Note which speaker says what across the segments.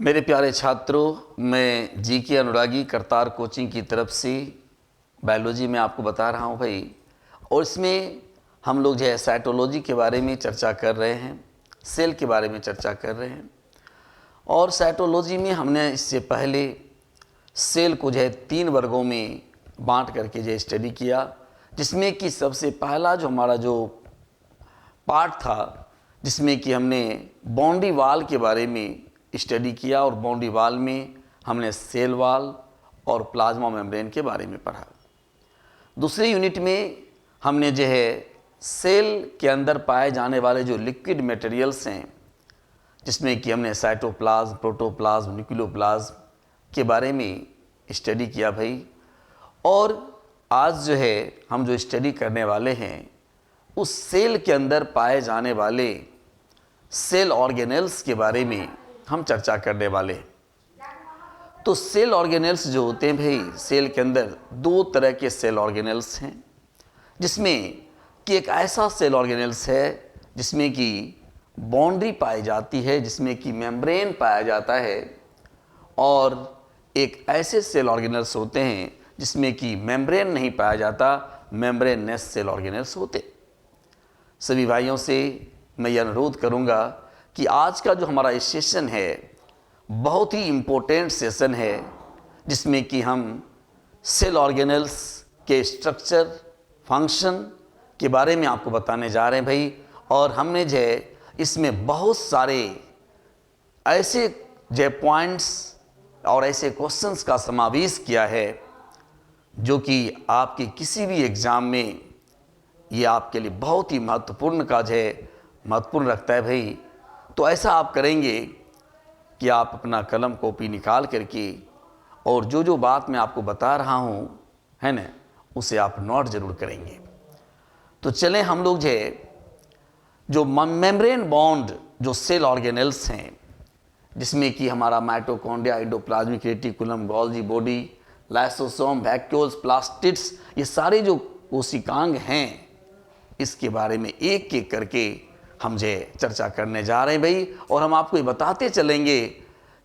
Speaker 1: मेरे प्यारे छात्रों, मैं जी के अनुरागी करतार कोचिंग की तरफ से बायोलॉजी में आपको बता रहा हूँ भाई। और इसमें हम लोग जो है साइटोलॉजी के बारे में चर्चा कर रहे हैं, सेल के बारे में चर्चा कर रहे हैं। और साइटोलॉजी में हमने इससे पहले सेल को जो है 3 वर्गों में बांट करके जो स्टडी किया, जिसमें कि सबसे पहला जो हमारा जो पार्ट था, जिसमें कि हमने बाउंड्री वाल के बारे में स्टडी किया। और बाउंड्री वाल में हमने सेल वाल और प्लाज्मा मेम्ब्रेन के बारे में पढ़ा। दूसरे यूनिट में हमने जो है सेल के अंदर पाए जाने वाले जो लिक्विड मटेरियल्स हैं, जिसमें कि हमने साइटोप्लाज्म, प्रोटोप्लाज्म, न्यूक्लियोप्लाज्म के बारे में स्टडी किया भाई। और आज जो है हम जो स्टडी करने वाले हैं, उस सेल के अंदर पाए जाने वाले सेल ऑर्गेनेल्स के बारे में हम चर्चा करने वाले हैं। तो सेल ऑर्गेनेल्स जो होते हैं भाई, सेल के अंदर 2 तरह के सेल ऑर्गेनेल्स हैं, जिसमें कि एक ऐसा सेल ऑर्गेनेल्स है जिसमें कि बाउंड्री पाई जाती है, जिसमें कि मेम्ब्रेन पाया जाता है। और एक ऐसे सेल ऑर्गेनेल्स होते हैं जिसमें कि मेम्ब्रेन नहीं पाया जाता, मेम्ब्रेनलेस सेल ऑर्गेनेल्स होते। सभी भाइयों से मैं ये अनुरोध करूंगा कि आज का जो हमारा सेशन है बहुत ही इम्पोर्टेंट सेशन है, जिसमें कि हम सेल ऑर्गेनेल्स के स्ट्रक्चर, फंक्शन के बारे में आपको बताने जा रहे हैं भाई। और हमने जो है इसमें बहुत सारे ऐसे जो पॉइंट्स और ऐसे क्वेश्चंस का समावेश किया है जो कि आपके किसी भी एग्ज़ाम में ये आपके लिए बहुत ही महत्वपूर्ण काज है, महत्वपूर्ण रखता है भाई। तो ऐसा आप करेंगे कि आप अपना कलम कॉपी निकाल करके और जो जो बात मैं आपको बता रहा हूँ है ना, उसे आप नोट जरूर करेंगे। तो चलें हम लोग जो मेम्ब्रेन बॉन्ड जो सेल ऑर्गेनेल्स हैं, जिसमें कि हमारा mitochondria, endoplasmic reticulum, Golgi body, lysosome, vacuoles, plastids, ये सारे जो कोशिकांग हैं, इसके बारे में एक एक करके हम चर्चा करने जा रहे हैं भाई। और हम आपको ये बताते चलेंगे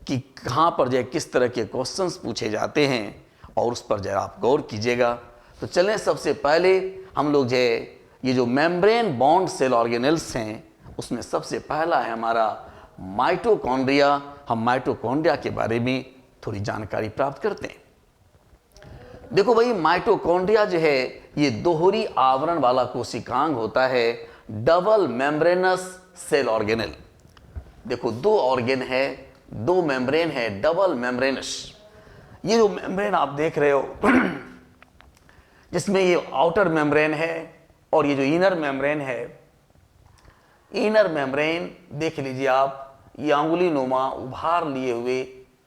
Speaker 1: कि कहाँ पर किस तरह के क्वेश्चंस पूछे जाते हैं, और उस पर आप गौर कीजिएगा। तो चलें, सबसे पहले हम लोग ये जो मेम्ब्रेन बॉन्ड सेल ऑर्गेनेल्स हैं, उसमें सबसे पहला है हमारा माइटोकॉन्ड्रिया। हम माइटोकॉन्ड्रिया के बारे में थोड़ी जानकारी प्राप्त करते हैं। देखो भाई, माइटोकॉन्ड्रिया जो है ये दोहरी आवरण वाला कोशिकांग होता है, डबल मेम्ब्रेनस सेल ऑर्गेनेल। देखो 2 ऑर्गेन है, 2 मेम्ब्रेन है, डबल मेम्ब्रेनस। ये जो मेम्ब्रेन आप देख रहे हो जिसमें ये आउटर मेम्ब्रेन है और ये जो इनर मेम्ब्रेन है, इनर मेम्ब्रेन देख लीजिए आप, ये अंगुली नुमा उभार लिए हुए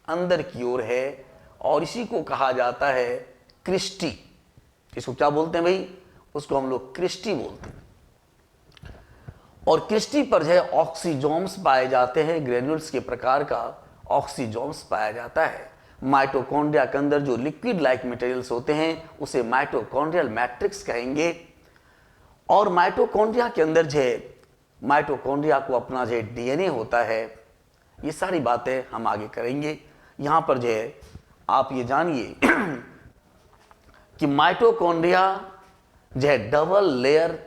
Speaker 1: अंदर की ओर है, और इसी को कहा जाता है क्रिस्टी। इसको क्या बोलते हैं भाई? उसको हम लोग क्रिस्टी बोलते हैं। और क्रिस्टी पर ऑक्सीजोम्स पाए जाते हैं, ग्रेन्यूल्स के प्रकार का ऑक्सीजोम्स पाया जाता है। माइटोकॉन्ड्रिया के अंदर जो लिक्विड लाइक मटेरियल्स होते हैं उसे माइटोकॉन्ड्रियल मैट्रिक्स कहेंगे। और माइटोकॉन्ड्रिया के अंदर माइटोकॉन्ड्रिया को अपना डीएनए होता है। ये सारी बातें हम आगे करेंगे। यहाँ पर आप ये जानिए कि माइटोकॉन्ड्रिया डबल लेयर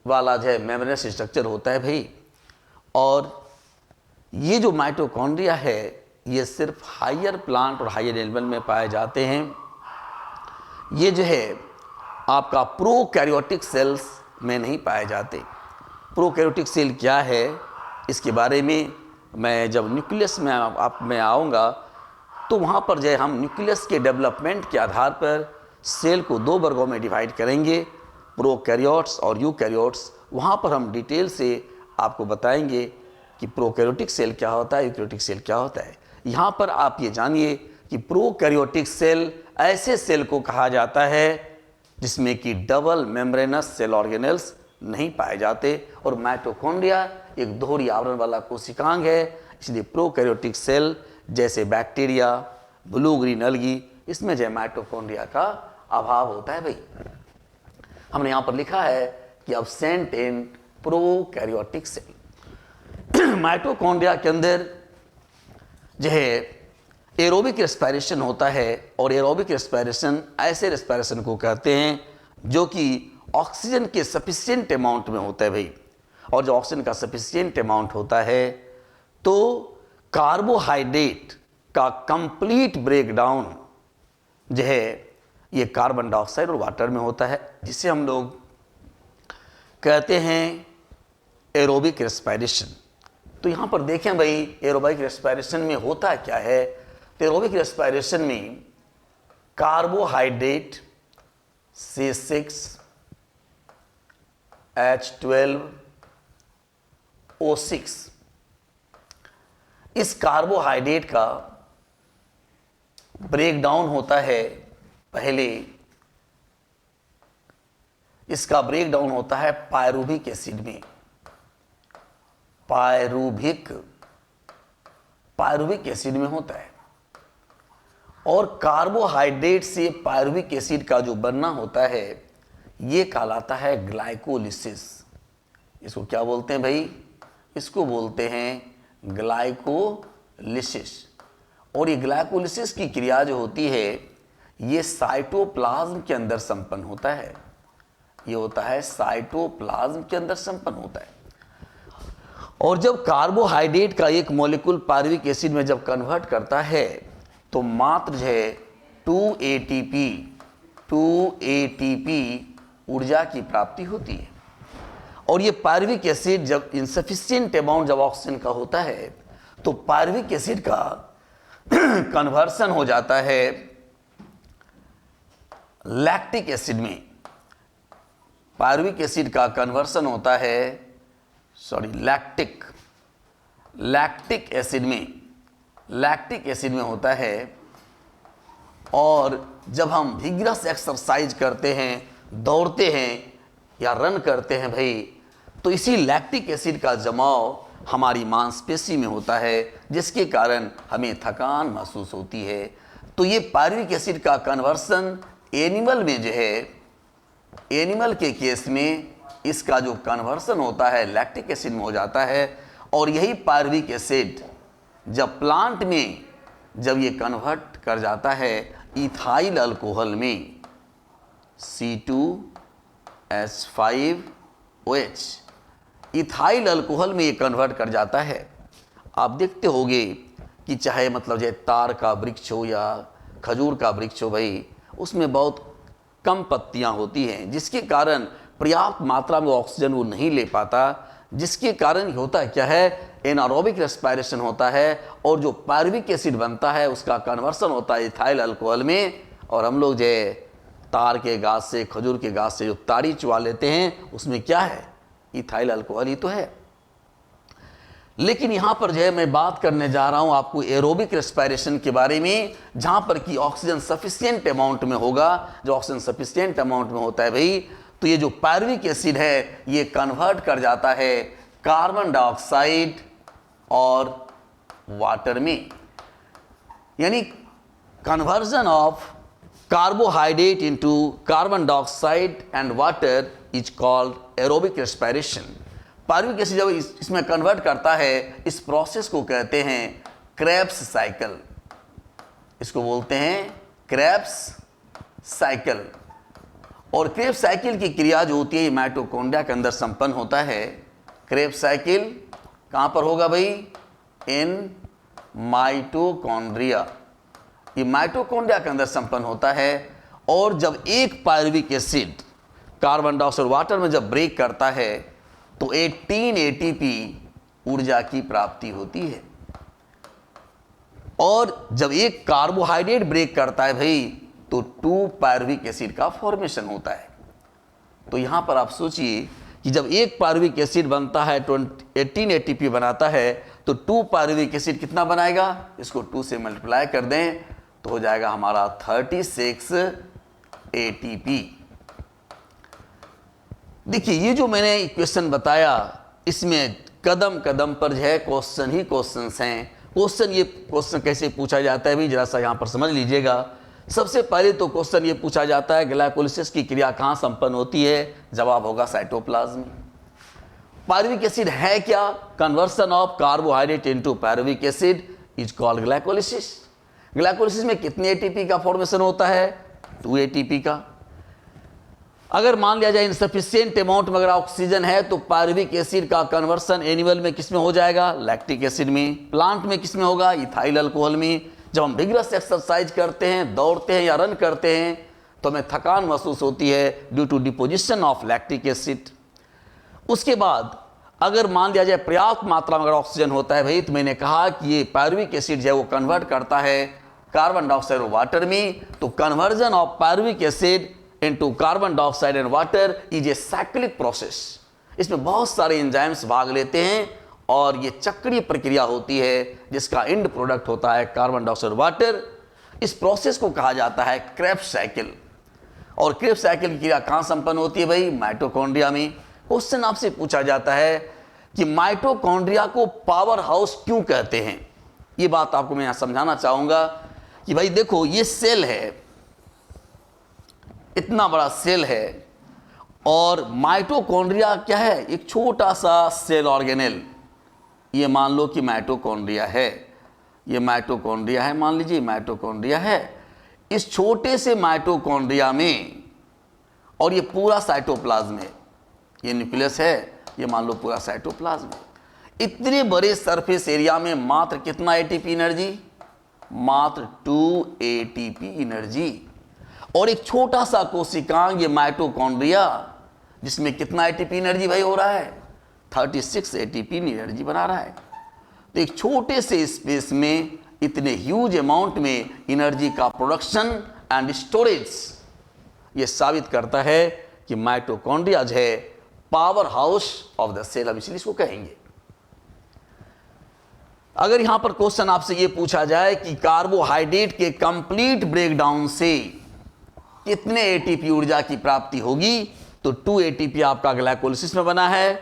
Speaker 1: वाला मेम्ब्रेनस स्ट्रक्चर होता है भाई। और ये जो माइटोकॉन्ड्रिया है ये सिर्फ हायर प्लांट और हायर एनिमल में पाए जाते हैं। ये आपका प्रोकैरियोटिक सेल्स में नहीं पाए जाते। प्रोकैरियोटिक सेल क्या है, इसके बारे में मैं जब न्यूक्लियस में आऊँगा तो वहाँ पर हम न्यूक्लियस के डेवलपमेंट के आधार पर सेल को 2 वर्गों में डिवाइड करेंगे, प्रोकैरियोट्स और यूकैरियोट्स। वहाँ पर हम डिटेल से आपको बताएंगे कि प्रोकैरियोटिक सेल क्या होता है, यूकैरियोटिक सेल क्या होता है। यहाँ पर आप ये जानिए कि प्रोकैरियोटिक सेल ऐसे सेल को कहा जाता है जिसमें कि डबल मेम्ब्रेनस सेल ऑर्गेनेल्स नहीं पाए जाते। और माइटोकॉन्ड्रिया एक दोहरी आवरण वाला कोशिकांग है, इसलिए प्रोकैरियोटिक सेल जैसे बैक्टीरिया, ब्लू ग्रीन अलगी, इसमें माइटोकॉन्ड्रिया का अभाव होता है भाई। हमने यहाँ पर लिखा है कि absent in prokaryotic cell. Mitochondria के अंदर जो है एरोबिक रेस्पिरेशन होता है, और एरोबिक रेस्पिरेशन ऐसे रेस्पिरेशन को कहते हैं जो कि ऑक्सीजन के सफिशिएंट अमाउंट में होता है भाई। और जब ऑक्सीजन का सफिशिएंट अमाउंट होता है तो कार्बोहाइड्रेट का कंप्लीट ब्रेकडाउन जो है ये कार्बन डाइऑक्साइड और वाटर में होता है, जिसे हम लोग कहते हैं एरोबिक रेस्पिरेशन। तो यहाँ पर देखें भाई एरोबिक रेस्पिरेशन में होता क्या है। तो एरोबिक रेस्पिरेशन में कार्बोहाइड्रेट C6H12O6, इस कार्बोहाइड्रेट का ब्रेकडाउन होता है। पहले इसका ब्रेकडाउन होता है पायरूविक एसिड में, पायरूविक एसिड में होता है। और कार्बोहाइड्रेट से पायरूविक एसिड का जो बनना होता है ये कहलाता है ग्लाइकोलिसिस। इसको क्या बोलते हैं भाई? इसको बोलते हैं ग्लाइकोलिसिस। और ये ग्लाइकोलिसिस की क्रिया जो होती है ये साइटोप्लाज्म के अंदर संपन्न होता है। ये होता है साइटोप्लाज्म के अंदर संपन्न होता है। और जब कार्बोहाइड्रेट का एक मॉलिक्यूल पायरूविक एसिड में जब कन्वर्ट करता है तो मात्र जो है 2 ATP ऊर्जा की प्राप्ति होती है। और ये पायरूविक एसिड जब इनसफिशिएंट अमाउंट जब ऑक्सीजन का होता है तो पायरूविक एसिड का कन्वर्सन हो जाता है लैक्टिक एसिड में। पायरूविक एसिड का कन्वर्सन होता है लैक्टिक एसिड में होता है। और जब हम विगरस एक्सरसाइज करते हैं, दौड़ते हैं या रन करते हैं भाई, तो इसी लैक्टिक एसिड का जमाव हमारी मांसपेशी में होता है, जिसके कारण हमें थकान महसूस होती है। तो ये पायरूविक एसिड का कन्वर्सन एनिमल में जो है, एनिमल के केस में इसका जो कन्वर्सन होता है लैक्टिक एसिड में हो जाता है। और यही पायरूविक एसिड जब प्लांट में जब ये कन्वर्ट कर जाता है इथाइल अल्कोहल में C2H5OH, इथाइल अल्कोहल में ये कन्वर्ट कर जाता है। आप देखते होंगे कि चाहे मतलब जैसे तार का वृक्ष हो या खजूर का वृक्ष हो भाई, उसमें बहुत कम पत्तियां होती हैं, जिसके कारण पर्याप्त मात्रा में ऑक्सीजन वो नहीं ले पाता, जिसके कारण होता है क्या है एनारोबिक रेस्पिरेशन होता है। और जो पायरूविक एसिड बनता है उसका कन्वर्सन होता है इथाइल अल्कोहल में। और हम लोग जो तार के गाछ से, खजूर के गाछ से जो ताड़ी चुवा लेते हैं उसमें क्या है? इथाइल अल्कोहल ही तो है। लेकिन यहां पर जो है मैं बात करने जा रहा हूं आपको एरोबिक रेस्पिरेशन के बारे में, जहां पर कि ऑक्सीजन सफिशिएंट अमाउंट में होगा। जो ऑक्सीजन सफिशिएंट अमाउंट में होता है भाई, तो ये जो पायरूविक एसिड है ये कन्वर्ट कर जाता है कार्बन डाइऑक्साइड और वाटर में। यानी conversion of carbohydrate into carbon dioxide and water is called aerobic respiration. Pyruvic acid जब इसमें कन्वर्ट करता है, इस प्रोसेस को कहते हैं क्रेब्स साइकिल। इसको बोलते हैं क्रेब्स साइकिल। और क्रेब्स साइकिल की क्रिया जो होती है माइटोकॉन्ड्रिया के अंदर संपन्न होता है। क्रेब्स साइकिल कहां पर होगा भाई? In mitochondria. ये माइटोकॉन्ड्रिया के अंदर संपन्न होता है। और जब एक पायरूविक एसिड कार्बन डाइऑक्साइड वाटर में जब ब्रेक करता है तो 18 ATP ऊर्जा की प्राप्ति होती है। और जब एक कार्बोहाइड्रेट ब्रेक करता है भाई तो 2 पायरूविक एसिड का फॉर्मेशन होता है। तो यहां पर आप सोचिए कि जब एक पायरूविक एसिड बनता है 18 ATP बनाता है, तो 2 पायरूविक एसिड कितना बनाएगा? इसको 2 से मल्टीप्लाई कर दें तो हो जाएगा हमारा 36 ATP। देखिए ये जो मैंने इक्वेशन बताया, इसमें कदम कदम पर जो है क्वेश्चन ही क्वेश्चंस हैं। ये क्वेश्चन कैसे पूछा जाता है भी जरा सा यहाँ पर समझ लीजिएगा। सबसे पहले तो क्वेश्चन ये पूछा जाता है ग्लाइकोलिसिस की क्रिया कहाँ संपन्न होती है? जवाब होगा साइटोप्लाज्म। पायरूविक एसिड है क्या? Conversion of carbohydrate into pyruvic acid is called glycolysis. Glycolysis में कितने एटीपी का फॉर्मेशन होता है? 2 एटीपी का। अगर मान लिया जाए इनसफिशिएंट अमाउंट में अगर ऑक्सीजन है तो पायरुविक एसिड का कन्वर्सन एनिमल में किस में हो जाएगा? लैक्टिक एसिड में। प्लांट में किस में होगा? इथाइल अल्कोहल में। जब हम विगरस एक्सरसाइज करते हैं, दौड़ते हैं या रन करते हैं तो हमें थकान महसूस होती है due to deposition of lactic acid. उसके बाद अगर मान लिया जाए पर्याप्त मात्रा में अगर ऑक्सीजन होता है भाई, तो मैंने कहा कि ये पायरुविक एसिड जो है वो कन्वर्ट करता है कार्बन डाइऑक्साइड और वाटर में। तो conversion of pyruvic acid into carbon dioxide and water is a cyclic process. इसमें बहुत सारे एंजाइम्स भाग लेते हैं और ये चक्रीय प्रक्रिया होती है जिसका एंड प्रोडक्ट होता है कार्बन डाइऑक्साइड वाटर। इस प्रोसेस को कहा जाता है क्रेब्स साइकिल। और क्रेब्स साइकिल की क्रिया कहाँ संपन्न होती है भाई? माइटोकॉन्ड्रिया में। क्वेश्चन आपसे पूछा जाता है कि माइटोकॉन्ड्रिया को पावर हाउस क्यों कहते हैं? ये बात आपको मैं यहां समझाना चाहूंगा कि भाई देखो, ये सेल है, इतना बड़ा सेल है, और माइटोकॉन्ड्रिया क्या है? एक छोटा सा सेल ऑर्गेनेल। ये मान लो कि माइटोकॉन्ड्रिया है, ये माइटोकॉन्ड्रिया है, मान लीजिए माइटोकॉन्ड्रिया है। इस छोटे से माइटोकॉन्ड्रिया में, और ये पूरा साइटोप्लाज्म है, ये न्यूक्लियस है, ये मान लो पूरा साइटोप्लाज्म है। इतने बड़े सरफेस एरिया में मात्र कितना एटीपी एनर्जी? मात्र 2 एटीपी एनर्जी। और एक छोटा सा कोशिकांग ये माइटोकॉन्ड्रिया, जिसमें कितना एटीपी एनर्जी भाई हो रहा है? 36 एटीपी एनर्जी बना रहा है। तो एक छोटे से स्पेस में इतने ह्यूज अमाउंट में एनर्जी का प्रोडक्शन एंड स्टोरेज, ये साबित करता है कि माइटोकॉन्ड्रिया जो है powerhouse of the cell, अब इसलिए इसको कहेंगे। अगर यहां पर क्वेश्चन आपसे ये पूछा जाए कि कार्बोहाइड्रेट के कंप्लीट ब्रेकडाउन से कितने एटीपी ऊर्जा की प्राप्ति होगी, तो 2 एटीपी आपका ग्लाइकोलिसिस में बना है,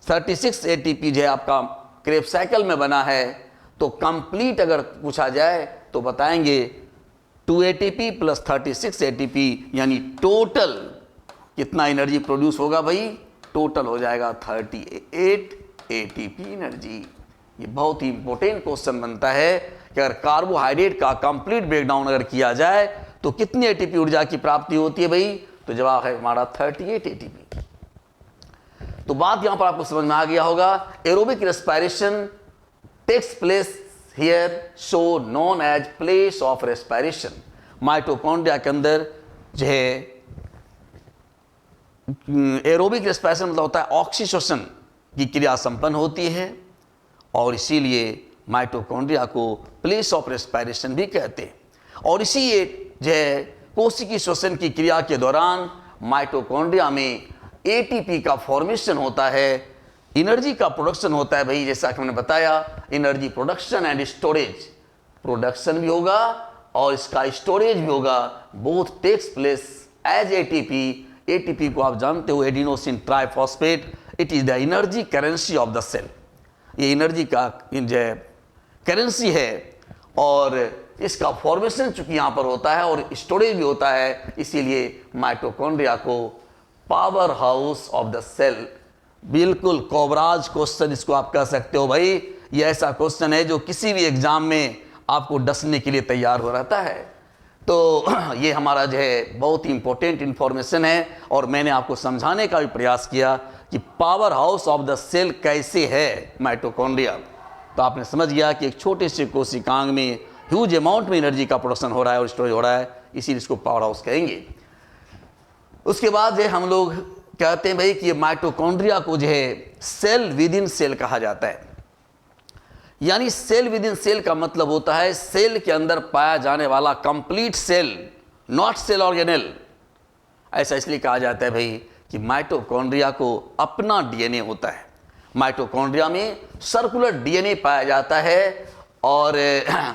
Speaker 1: 36 एटीपी जो है आपका क्रेब्स साइकिल में बना है। तो कंप्लीट अगर पूछा जाए तो बताएंगे 2 एटीपी प्लस 36 एटीपी, यानी टोटल कितना एनर्जी प्रोड्यूस होगा भाई? टोटल हो जाएगा 38 एटीपी एनर्जी। ये बहुत ही इंपॉर्टेंट क्वेश्चन बनता है कि अगर कार्बोहाइड्रेट का कंप्लीट ब्रेकडाउन अगर किया जाए तो कितनी एटीपी ऊर्जा की प्राप्ति होती है भाई? तो जवाब है हमारा 38 एटीपी। तो बात यहां पर आपको समझ में आ गया होगा। Aerobic respiration takes place here, so known as place of respiration. Mitochondria के अंदर जो है एरोबिक रेस्पिरेशन मतलब होता है ऑक्सीजन की क्रिया संपन्न होती है, और इसीलिए माइटोकॉन्ड्रिया को प्लेस ऑफ रेस्पिरेशन भी कहते हैं। और इसी जो है कोशिकीय श्वसन की क्रिया के दौरान माइटोकॉन्ड्रिया में एटीपी का फॉर्मेशन होता है, एनर्जी का प्रोडक्शन होता है भाई। जैसा कि मैंने बताया, energy production and storage, production भी होगा और इसका स्टोरेज भी होगा। Both takes place as ATP. ATP को आप जानते हो, adenosine triphosphate, it is the energy currency of the cell. ये एनर्जी का करेंसी है, और इसका फॉर्मेशन चूंकि यहां पर होता है और स्टोरेज भी होता है, इसीलिए माइटोकॉन्ड्रिया को powerhouse of the cell. बिल्कुल कोबराज क्वेश्चन इसको आप कह सकते हो भाई। ये ऐसा क्वेश्चन है जो किसी भी एग्जाम में आपको डसने के लिए तैयार हो रहता है। तो ये हमारा जो है बहुत ही इंपॉर्टेंट इंफॉर्मेशन है, और मैंने आपको समझाने का भी प्रयास किया कि powerhouse of the cell कैसे है माइटोकॉन्ड्रिया। तो आपने समझ गया कि एक छोटे से कोशिकांग में ह्यूज अमाउंट में एनर्जी का प्रोडक्शन हो रहा है और स्टोरेज हो रहा है, इसीलिए इसको पावर हाउस कहेंगे। उसके बाद जो हम लोग कहते हैं भाई कि ये माइटोकॉन्ड्रिया को जो है सेल विद इन सेल कहा जाता है। यानी सेल विद इन सेल का मतलब होता है सेल के अंदर पाया जाने वाला complete cell, not cell organelle. ऐसा इसलिए कहा जाता है भाई कि माइटोकॉन्ड्रिया को अपना डीएनए होता है। माइटोकॉन्ड्रिया में सर्कुलर डीएनए पाया जाता है, और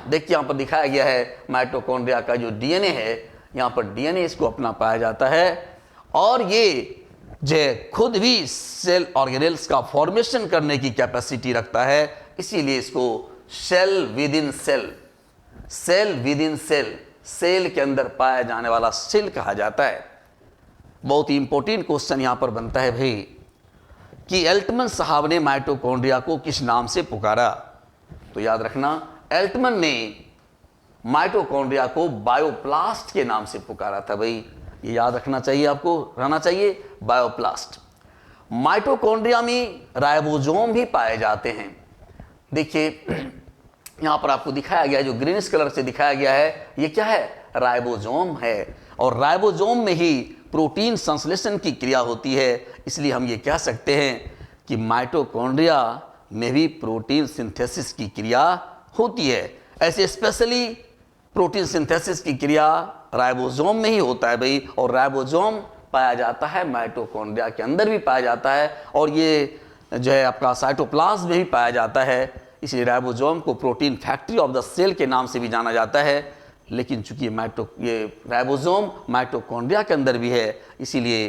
Speaker 1: देखिए यहाँ पर दिखाया गया है माइटोकॉन्ड्रिया का जो डीएनए है, यहाँ पर डीएनए इसको अपना पाया जाता है, और ये जो खुद भी सेल ऑर्गेनेल्स का फॉर्मेशन करने की कैपेसिटी रखता है। इसीलिए इसको cell within cell, cell within cell, cell के अंदर पाया जाने वाला सेल कहा जाता है। बहुत ही इंपॉर्टेंट क्वेश्चन यहां पर बनता है भाई कि एल्टमन साहब ने माइटोकॉन्ड्रिया को किस नाम से पुकारा? तो याद रखना, एल्टमन ने माइटोकॉन्ड्रिया को बायोप्लास्ट के नाम से पुकारा था। भाई ये याद रखना चाहिए, आपको रहना चाहिए, बायोप्लास्ट। माइटोकॉन्ड्रिया में राइबोसोम भी पाए जाते हैं। देखिए यहां पर आपको दिखाया गया है, जो ग्रीनिश कलर से दिखाया गया है, ये क्या है? राइबोसोम है। और राइबोसोम में ही प्रोटीन संश्लेषण की क्रिया होती है। इसलिए हम ये कह सकते हैं कि माइटोकॉन्ड्रिया में भी प्रोटीन सिंथेसिस की क्रिया होती है। ऐसे स्पेशली प्रोटीन सिंथेसिस की क्रिया राइबोसोम में ही होता है भाई। और राइबोसोम पाया जाता है माइटोकॉन्ड्रिया के अंदर भी पाया जाता है, और ये जो है आपका साइटोप्लाज्म में भी पाया जाता है। इसलिए राइबोसोम को protein factory of the cell के नाम से भी जाना जाता है। लेकिन चूंकि ये राइबोसोम माइटोकॉन्ड्रिया के अंदर भी है, इसीलिए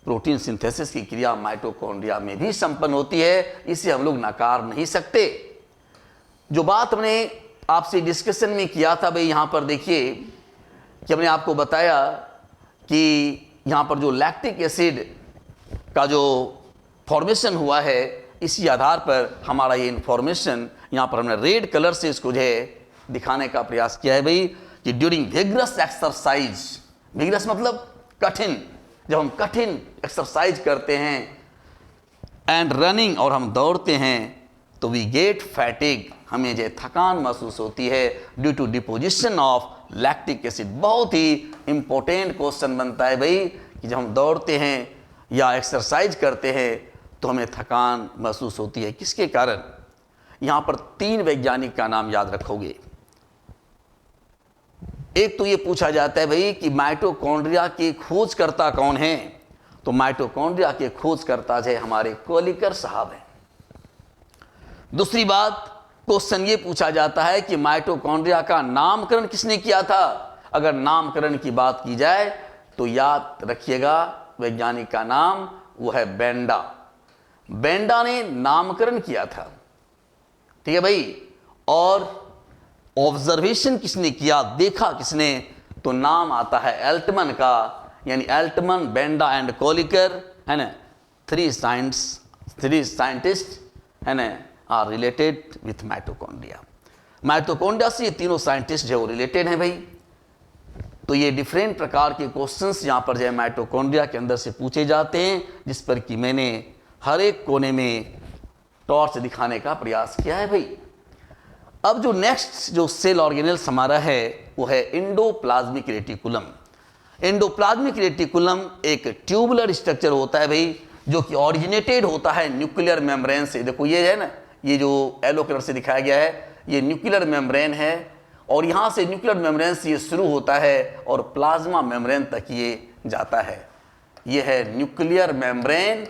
Speaker 1: प्रोटीन सिंथेसिस की क्रिया माइटोकॉन्ड्रिया में भी संपन्न होती है। इसे हम लोग नकार नहीं सकते। जो बात हमने आपसे डिस्कशन में किया था भाई, यहाँ पर देखिए कि हमने आपको बताया कि यहाँ पर जो लैक्टिक एसिड का जो फॉर्मेशन हुआ है, इसी आधार पर हमारा ये इन्फॉर्मेशन यहाँ पर हमने रेड कलर से इसको जो है दिखाने का प्रयास किया है भाई, कि ड्यूरिंग विग्रस एक्सरसाइज, विग्रस मतलब कठिन, जब हम कठिन एक्सरसाइज करते हैं एंड रनिंग, और हम दौड़ते हैं, तो वी गेट फैटिग, हमें जो थकान महसूस होती है due to deposition of lactic acid. बहुत ही इंपॉर्टेंट क्वेश्चन बनता है भाई कि जब हम दौड़ते हैं या एक्सरसाइज करते हैं तो हमें थकान महसूस होती है, किसके कारण? यहां पर 3 वैज्ञानिक का नाम याद रखोगे। एक तो ये पूछा जाता है भाई कि माइटोकॉन्ड्रिया के खोजकर्ता कौन हैं? तो माइटोकॉन्ड्रिया के खोजकर्ता जो है हमारे कोलिकर साहब हैं। दूसरी बात, क्वेश्चन ये पूछा जाता है कि माइटोकॉन्ड्रिया का नामकरण किसने किया था? अगर नामकरण की बात की जाए तो याद रखिएगा वैज्ञानिक का नाम वो है बेंडा। बेंडा ने नामकरण किया था, ठीक है भाई। और ऑब्जर्वेशन किसने किया, देखा किसने? तो नाम आता है एल्टमन का, यानी एल्टमन, बेंडा एंड कोलिकर, है ना। 3 साइंटिस्ट है ना are related with mitochondria. Mitochondria से ये तीनों साइंटिस्ट जो है वो रिलेटेड हैं भाई। तो ये डिफरेंट प्रकार के क्वेश्चंस यहाँ पर जो है माइटोकॉन्ड्रिया के अंदर से पूछे जाते हैं, जिस पर कि मैंने हर एक कोने में टॉर्च दिखाने का प्रयास किया है भाई। अब जो नेक्स्ट जो सेल ऑर्गेनेल्स हमारा है वो है एंडोप्लाज्मिक रेटिकुलम। एंडोप्लाज्मिक रेटिकुलम एक ट्यूबुलर स्ट्रक्चर होता है भाई, जो कि ऑरिजिनेटेड होता है न्यूक्लियर मेम्ब्रेन से। देखो ये है ना, ये जो येलो कलर से दिखाया गया है, ये न्यूक्लियर मेम्ब्रेन है, और यहाँ से न्यूक्लियर मेम्ब्रेन से ये शुरू होता है और प्लाज्मा मेम्ब्रेन तक ये जाता है। ये है न्यूक्लियर मेम्ब्रेन,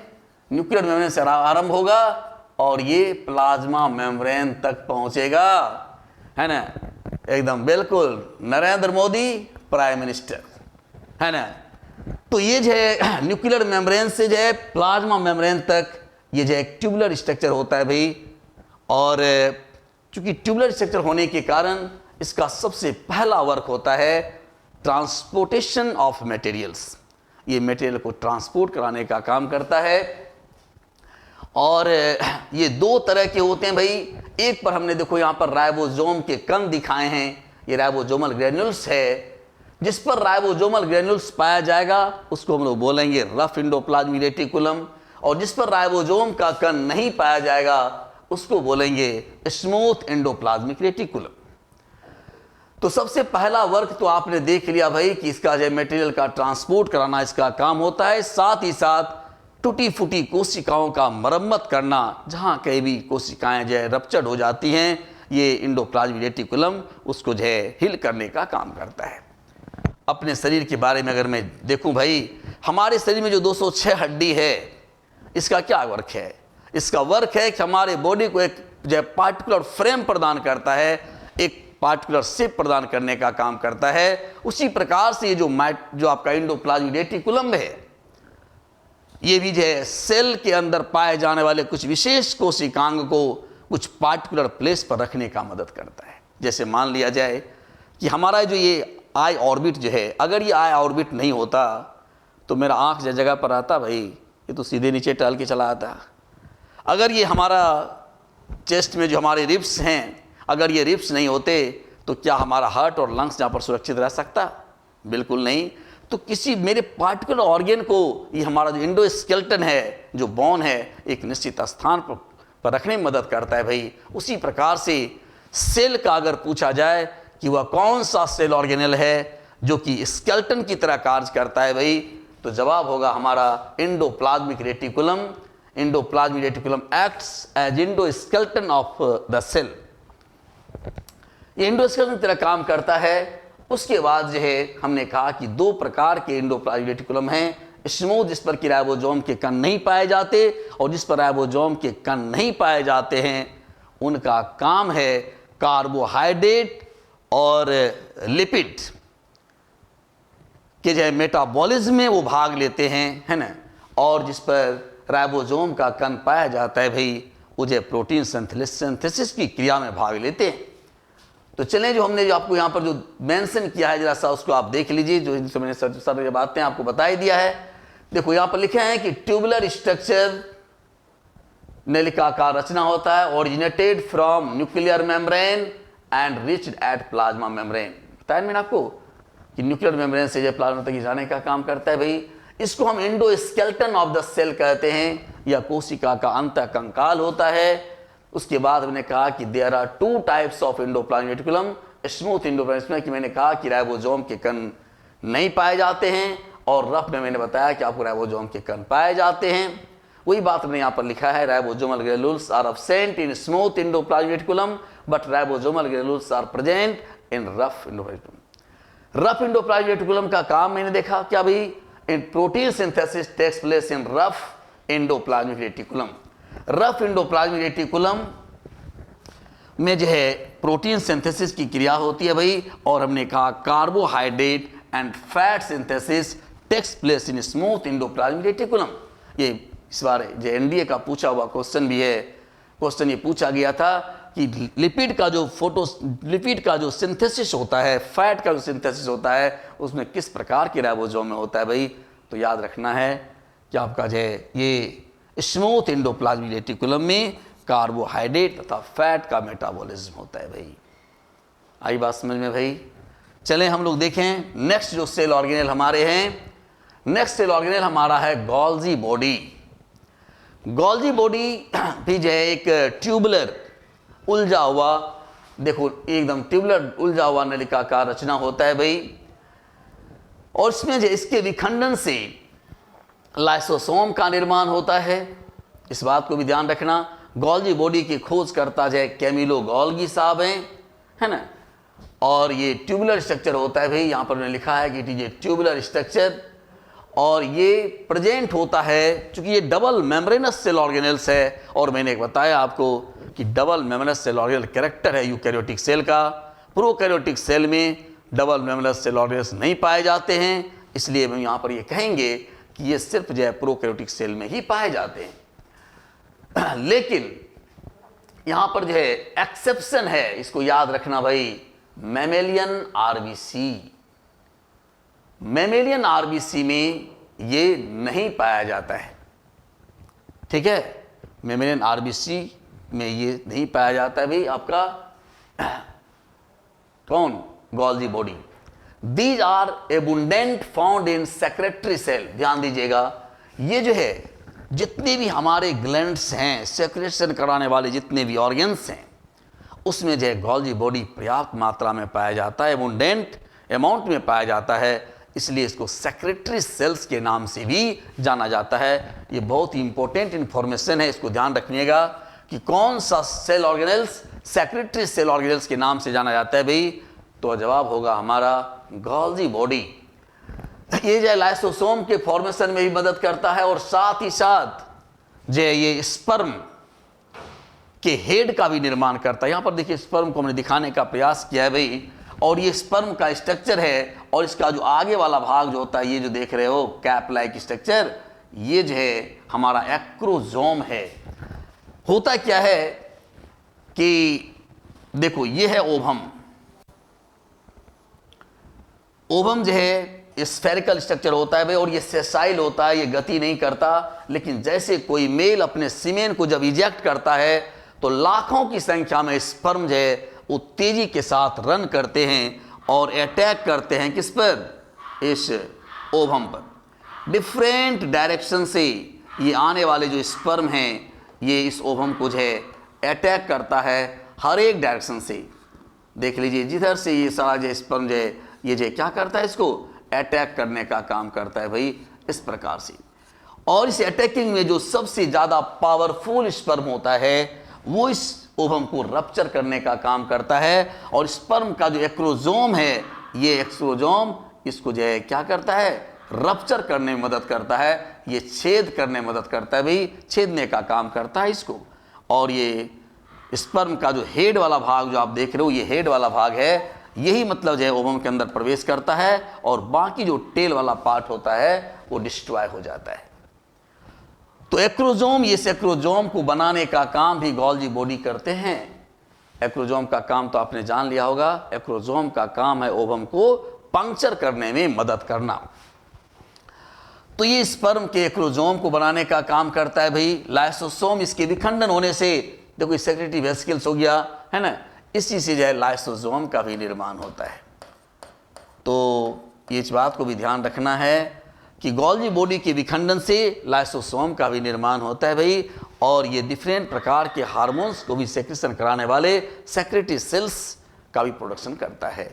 Speaker 1: न्यूक्लियर मेम्ब्रेन से आरंभ होगा और ये प्लाज्मा मेम्ब्रेन तक पहुंचेगा, है ना। एकदम बिल्कुल नरेंद्र मोदी प्राइम मिनिस्टर, है ना। तो ये जो है न्यूक्लियर मेम्ब्रेन से जो है प्लाज्मा मेम्ब्रेन तक ये जो एक ट्यूबुलर स्ट्रक्चर होता है भाई। और चूंकि ट्यूबुलर स्ट्रक्चर होने के कारण इसका सबसे पहला वर्क होता है ट्रांसपोर्टेशन ऑफ मटेरियल्स। ये मटेरियल को ट्रांसपोर्ट कराने का काम करता है। और ये 2 तरह के होते हैं भाई। एक पर हमने देखो यहाँ पर राइबोसोम के कण दिखाए हैं, ये राइबोसोमल ग्रेन्यूल्स है। जिस पर राइबोसोमल ग्रेन्यूल्स पाया जाएगा उसको हम लोग बोलेंगे रफ एंडोप्लाज्मिक रेटिकुलम, और जिस पर राइबोसोम का कण नहीं पाया जाएगा उसको बोलेंगे स्मूथ एंडोप्लाज्मिक रेटिकुलम। तो सबसे पहला वर्क तो आपने देख लिया भाई कि इसका जो मटेरियल का ट्रांसपोर्ट कराना इसका काम होता है। साथ ही साथ टूटी फूटी कोशिकाओं का मरम्मत करना, जहां कहीं भी कोशिकाएं जो है रप्चर्ड हो जाती हैं, ये एंडोप्लाज्मिक रेटिकुलम उसको जो है हिल करने का काम करता है। अपने शरीर के बारे में अगर मैं देखूं भाई, हमारे शरीर में जो 206 हड्डी है, इसका क्या वर्क है? इसका वर्क है कि हमारे बॉडी को एक जो पार्टिकुलर फ्रेम प्रदान करता है, एक पार्टिकुलर शेप प्रदान करने का काम करता है। उसी प्रकार से ये जो आपका एंडोप्लाज्मिक रेटिकुलम है, ये भी जो है सेल के अंदर पाए जाने वाले कुछ विशेष कोशिकांग को कुछ पार्टिकुलर प्लेस पर रखने का मदद करता है। जैसे मान लिया जाए कि हमारा जो ये आई ऑर्बिट जो है, अगर ये आई ऑर्बिट नहीं होता तो मेरा आँख जिस जगह पर आता भाई, ये तो सीधे नीचे टहल के चला आता। अगर ये हमारा चेस्ट में जो हमारे रिब्स हैं, अगर ये रिब्स नहीं होते तो क्या हमारा हार्ट और लंग्स यहाँ पर सुरक्षित रह सकता? बिल्कुल नहीं। तो किसी मेरे पार्टिकुलर ऑर्गन को ये हमारा जो इंडोस्केलेटन है, जो बोन है, एक निश्चित स्थान पर रखने में मदद करता है भाई। उसी प्रकार से सेल का अगर पूछा जाए कि वह कौन सा सेल ऑर्गेनल है जो कि स्केलेटन की तरह कार्य करता है भाई, तो जवाब होगा हमारा endoplasmic reticulum. Endoplasmic reticulum acts as endoskeleton of the cell. ये एंडोस्केलेटन की तरह काम करता है। उसके बाद जो है हमने कहा कि दो प्रकार के एंडोप्लाज्मिक रेटिकुलम हैं, स्मूथ जिस पर कि राइबोसोम के कण नहीं पाए जाते और जिस पर राइबोसोम के कण नहीं पाए जाते हैं उनका काम है कार्बोहाइड्रेट और लिपिड के जो है मेटाबॉलिज्म में वो भाग लेते हैं, है ना। और जिस पर राइबोसोम का कण पाया जाता है भाई, वो जो प्रोटीन सिंथेसिस की क्रिया में भाग लेते हैं। तो चलें, जो हमने जो आपको यहाँ पर जो मेंशन किया है जरा सा उसको आप देख लीजिए, जो मैंने सारी बातें आपको बता ही दिया है। देखो यहाँ पर लिखे हैं कि ट्यूबुलर स्ट्रक्चर नलिकाकार रचना होता है, originated from nuclear membrane and reached at plasma membrane. बताया मैंने आपको कि न्यूक्लियर मेम्ब्रेन से जो प्लाज्मा तक जाने का काम करता है भाई। इसको हम एंडोस्केलेटन ऑफ द सेल कहते हैं, या कोशिका का अंतः कंकाल होता है। उसके बाद हमने कहा कि there are two types of endoplasmic reticulum. Smooth endoplasmic कि मैंने कहा कि राइबोसोम के कण नहीं पाए जाते हैं, और रफ में मैंने बताया कि आपको राइबोसोम के कण पाए जाते हैं। वही बात हमने यहाँ पर लिखा है, ribosomal granules are absent in smooth endoplasmic reticulum but ribosomal granules are present in rough endoplasmic. Rough endoplasmic reticulum का काम मैंने देखा क्या भाई, in protein synthesis takes place in rough endoplasmic reticulum. Rough endoplasmic reticulum में जो है protein synthesis की क्रिया होती है भाई, और हमने कहा carbohydrate and fat synthesis takes place in smooth endoplasmic reticulum. ये इस बार जो एनडीए का पूछा हुआ क्वेश्चन भी है। क्वेश्चन ये पूछा गया था कि लिपिड का जो सिंथेसिस होता है, फैट का जो सिंथेसिस होता है, उसमें किस प्रकार के राइबोसोम में होता है भाई। तो याद रखना है कि आपका जो है ये स्मूथ एंडोप्लाज्मिक रेटिकुलम में कार्बोहाइड्रेट तथा फैट का मेटाबॉलिज्म होता है भाई। आई बात समझ में भाई। चलें हम लोग देखें नेक्स्ट जो सेल ऑर्गेनेल हमारे हैं। नेक्स्ट सेल ऑर्गेनेल हमारा है गोल्जी बॉडी। गोल्जी बॉडी भी जो है एक ट्यूबुलर उलझा हुआ, देखो एकदम ट्यूबुलर उलझा हुआ नलिकाकार रचना होता है भाई, और इसमें जो इसके विखंडन से लाइसोसोम का निर्माण होता है। इस बात को भी ध्यान रखना। गोल्जी बॉडी की खोज करता जो है कैमिलो गोल्गी साहब हैं, है ना। और ये ट्यूबुलर स्ट्रक्चर होता है भाई, यहाँ पर उन्होंने लिखा है कि it is a tubular structure, और ये प्रेजेंट होता है चूंकि ये डबल मेम्ब्रेनस सेल ऑर्गेनेल्स है। और मैंने बताया आपको कि double membranous cell organelle character है यूकैरियोटिक सेल का। प्रोकैरियोटिक सेल में डबल मेम्ब्रेनस सेल ऑर्गेनेल्स नहीं पाए जाते हैं, इसलिए हम यहाँ पर ये कहेंगे कि ये सिर्फ जो है प्रोकैरियोटिक सेल में ही पाए जाते हैं। लेकिन यहाँ पर जो है एक्सेप्शन है, इसको याद रखना भाई, मैमेलियन आरबीसी। मैमेलियन आरबीसी में ये नहीं पाया जाता है, ठीक है। मैमेलियन आरबीसी में ये नहीं पाया जाता है भाई आपका कौन, golgi body. These are abundant found in secretory cell. ध्यान दीजिएगा, ये जो है जितने भी हमारे ग्लैंड्स हैं, सेक्रेशन कराने वाले जितने भी ऑर्गन्स हैं, उसमें जो है गोल्जी बॉडी पर्याप्त मात्रा में पाया जाता है, एबुंडेंट अमाउंट में पाया जाता है। इसलिए इसको सेक्रेटरी सेल्स के नाम से भी जाना जाता है। ये बहुत ही इंपॉर्टेंट इंफॉर्मेशन है, इसको ध्यान रखिएगा कि कौन सा cell organelles secretory cell organelles के नाम से जाना जाता है भाई। तो जवाब होगा हमारा गोल्जी बॉडी। ये जो लाइसोसोम के फॉर्मेशन में भी मदद करता है, और साथ ही साथ जो ये स्पर्म के हेड का भी निर्माण करता है। यहाँ पर देखिए स्पर्म को हमने दिखाने का प्रयास किया है भाई, और ये स्पर्म का स्ट्रक्चर है, और इसका जो आगे वाला भाग जो होता है, ये जो देख रहे हो कैप लाइक स्ट्रक्चर, ये जो है हमारा एक्रोजोम है। होता क्या है कि देखो ये है ओवम। ओवम जो है स्फेरिकल स्ट्रक्चर होता है भाई, और ये सेसाइल होता है, ये गति नहीं करता। लेकिन जैसे कोई मेल अपने सीमेन को जब इजेक्ट करता है तो लाखों की संख्या में स्पर्म जो है वो तेजी के साथ रन करते हैं और अटैक करते हैं किस पर, इस ओवम पर। डिफरेंट डायरेक्शन से ये आने वाले जो स्पर्म हैं ये इस ओवम को जो है अटैक करता है हर एक डायरेक्शन से। देख लीजिए जिधर से ये सारा जो स्पर्म जो है ये जो क्या करता है, इसको अटैक करने का काम करता है भाई, इस प्रकार से। और इस अटैकिंग में जो सबसे ज़्यादा पावरफुल स्पर्म होता है वो इस ओवम को रप्चर करने का काम करता है। और स्पर्म का जो एक्रोजोम है, ये एक्रोजोम इसको जो है क्या करता है, रप्चर करने में मदद करता है, ये छेद करने में मदद करता है भाई, छेदने का काम करता है इसको। और ये स्पर्म का जो हेड वाला भाग जो आप देख रहे हो, ये हेड वाला भाग है, यही मतलब जो है ओवम के अंदर प्रवेश करता है और बाकी जो टेल वाला पार्ट होता है वो डिस्ट्रॉय हो जाता है। तो एक्रोजोम, ये एक्रोजोम को बनाने का काम भी गोल्जी बॉडी करते हैं। एक्रोजोम का काम तो आपने जान लिया होगा, एक्रोजोम का काम है ओवम को पंक्चर करने में मदद करना। तो ये स्पर्म के एक्रोजोम को बनाने का काम करता है भाई। लाइसोसोम, इसके विखंडन होने से देखो सेक्रेटरी वेसिकल्स हो गया है ना, इसी से जो है लाइसोसोम का भी निर्माण होता है। तो ये इस बात को भी ध्यान रखना है कि गोल्जी बॉडी के विखंडन से लाइसोसोम का भी निर्माण होता है भाई। और ये डिफरेंट प्रकार के हार्मोन्स को भी सेक्रेशन कराने वाले सेक्रेटरी सेल्स का भी प्रोडक्शन करता है।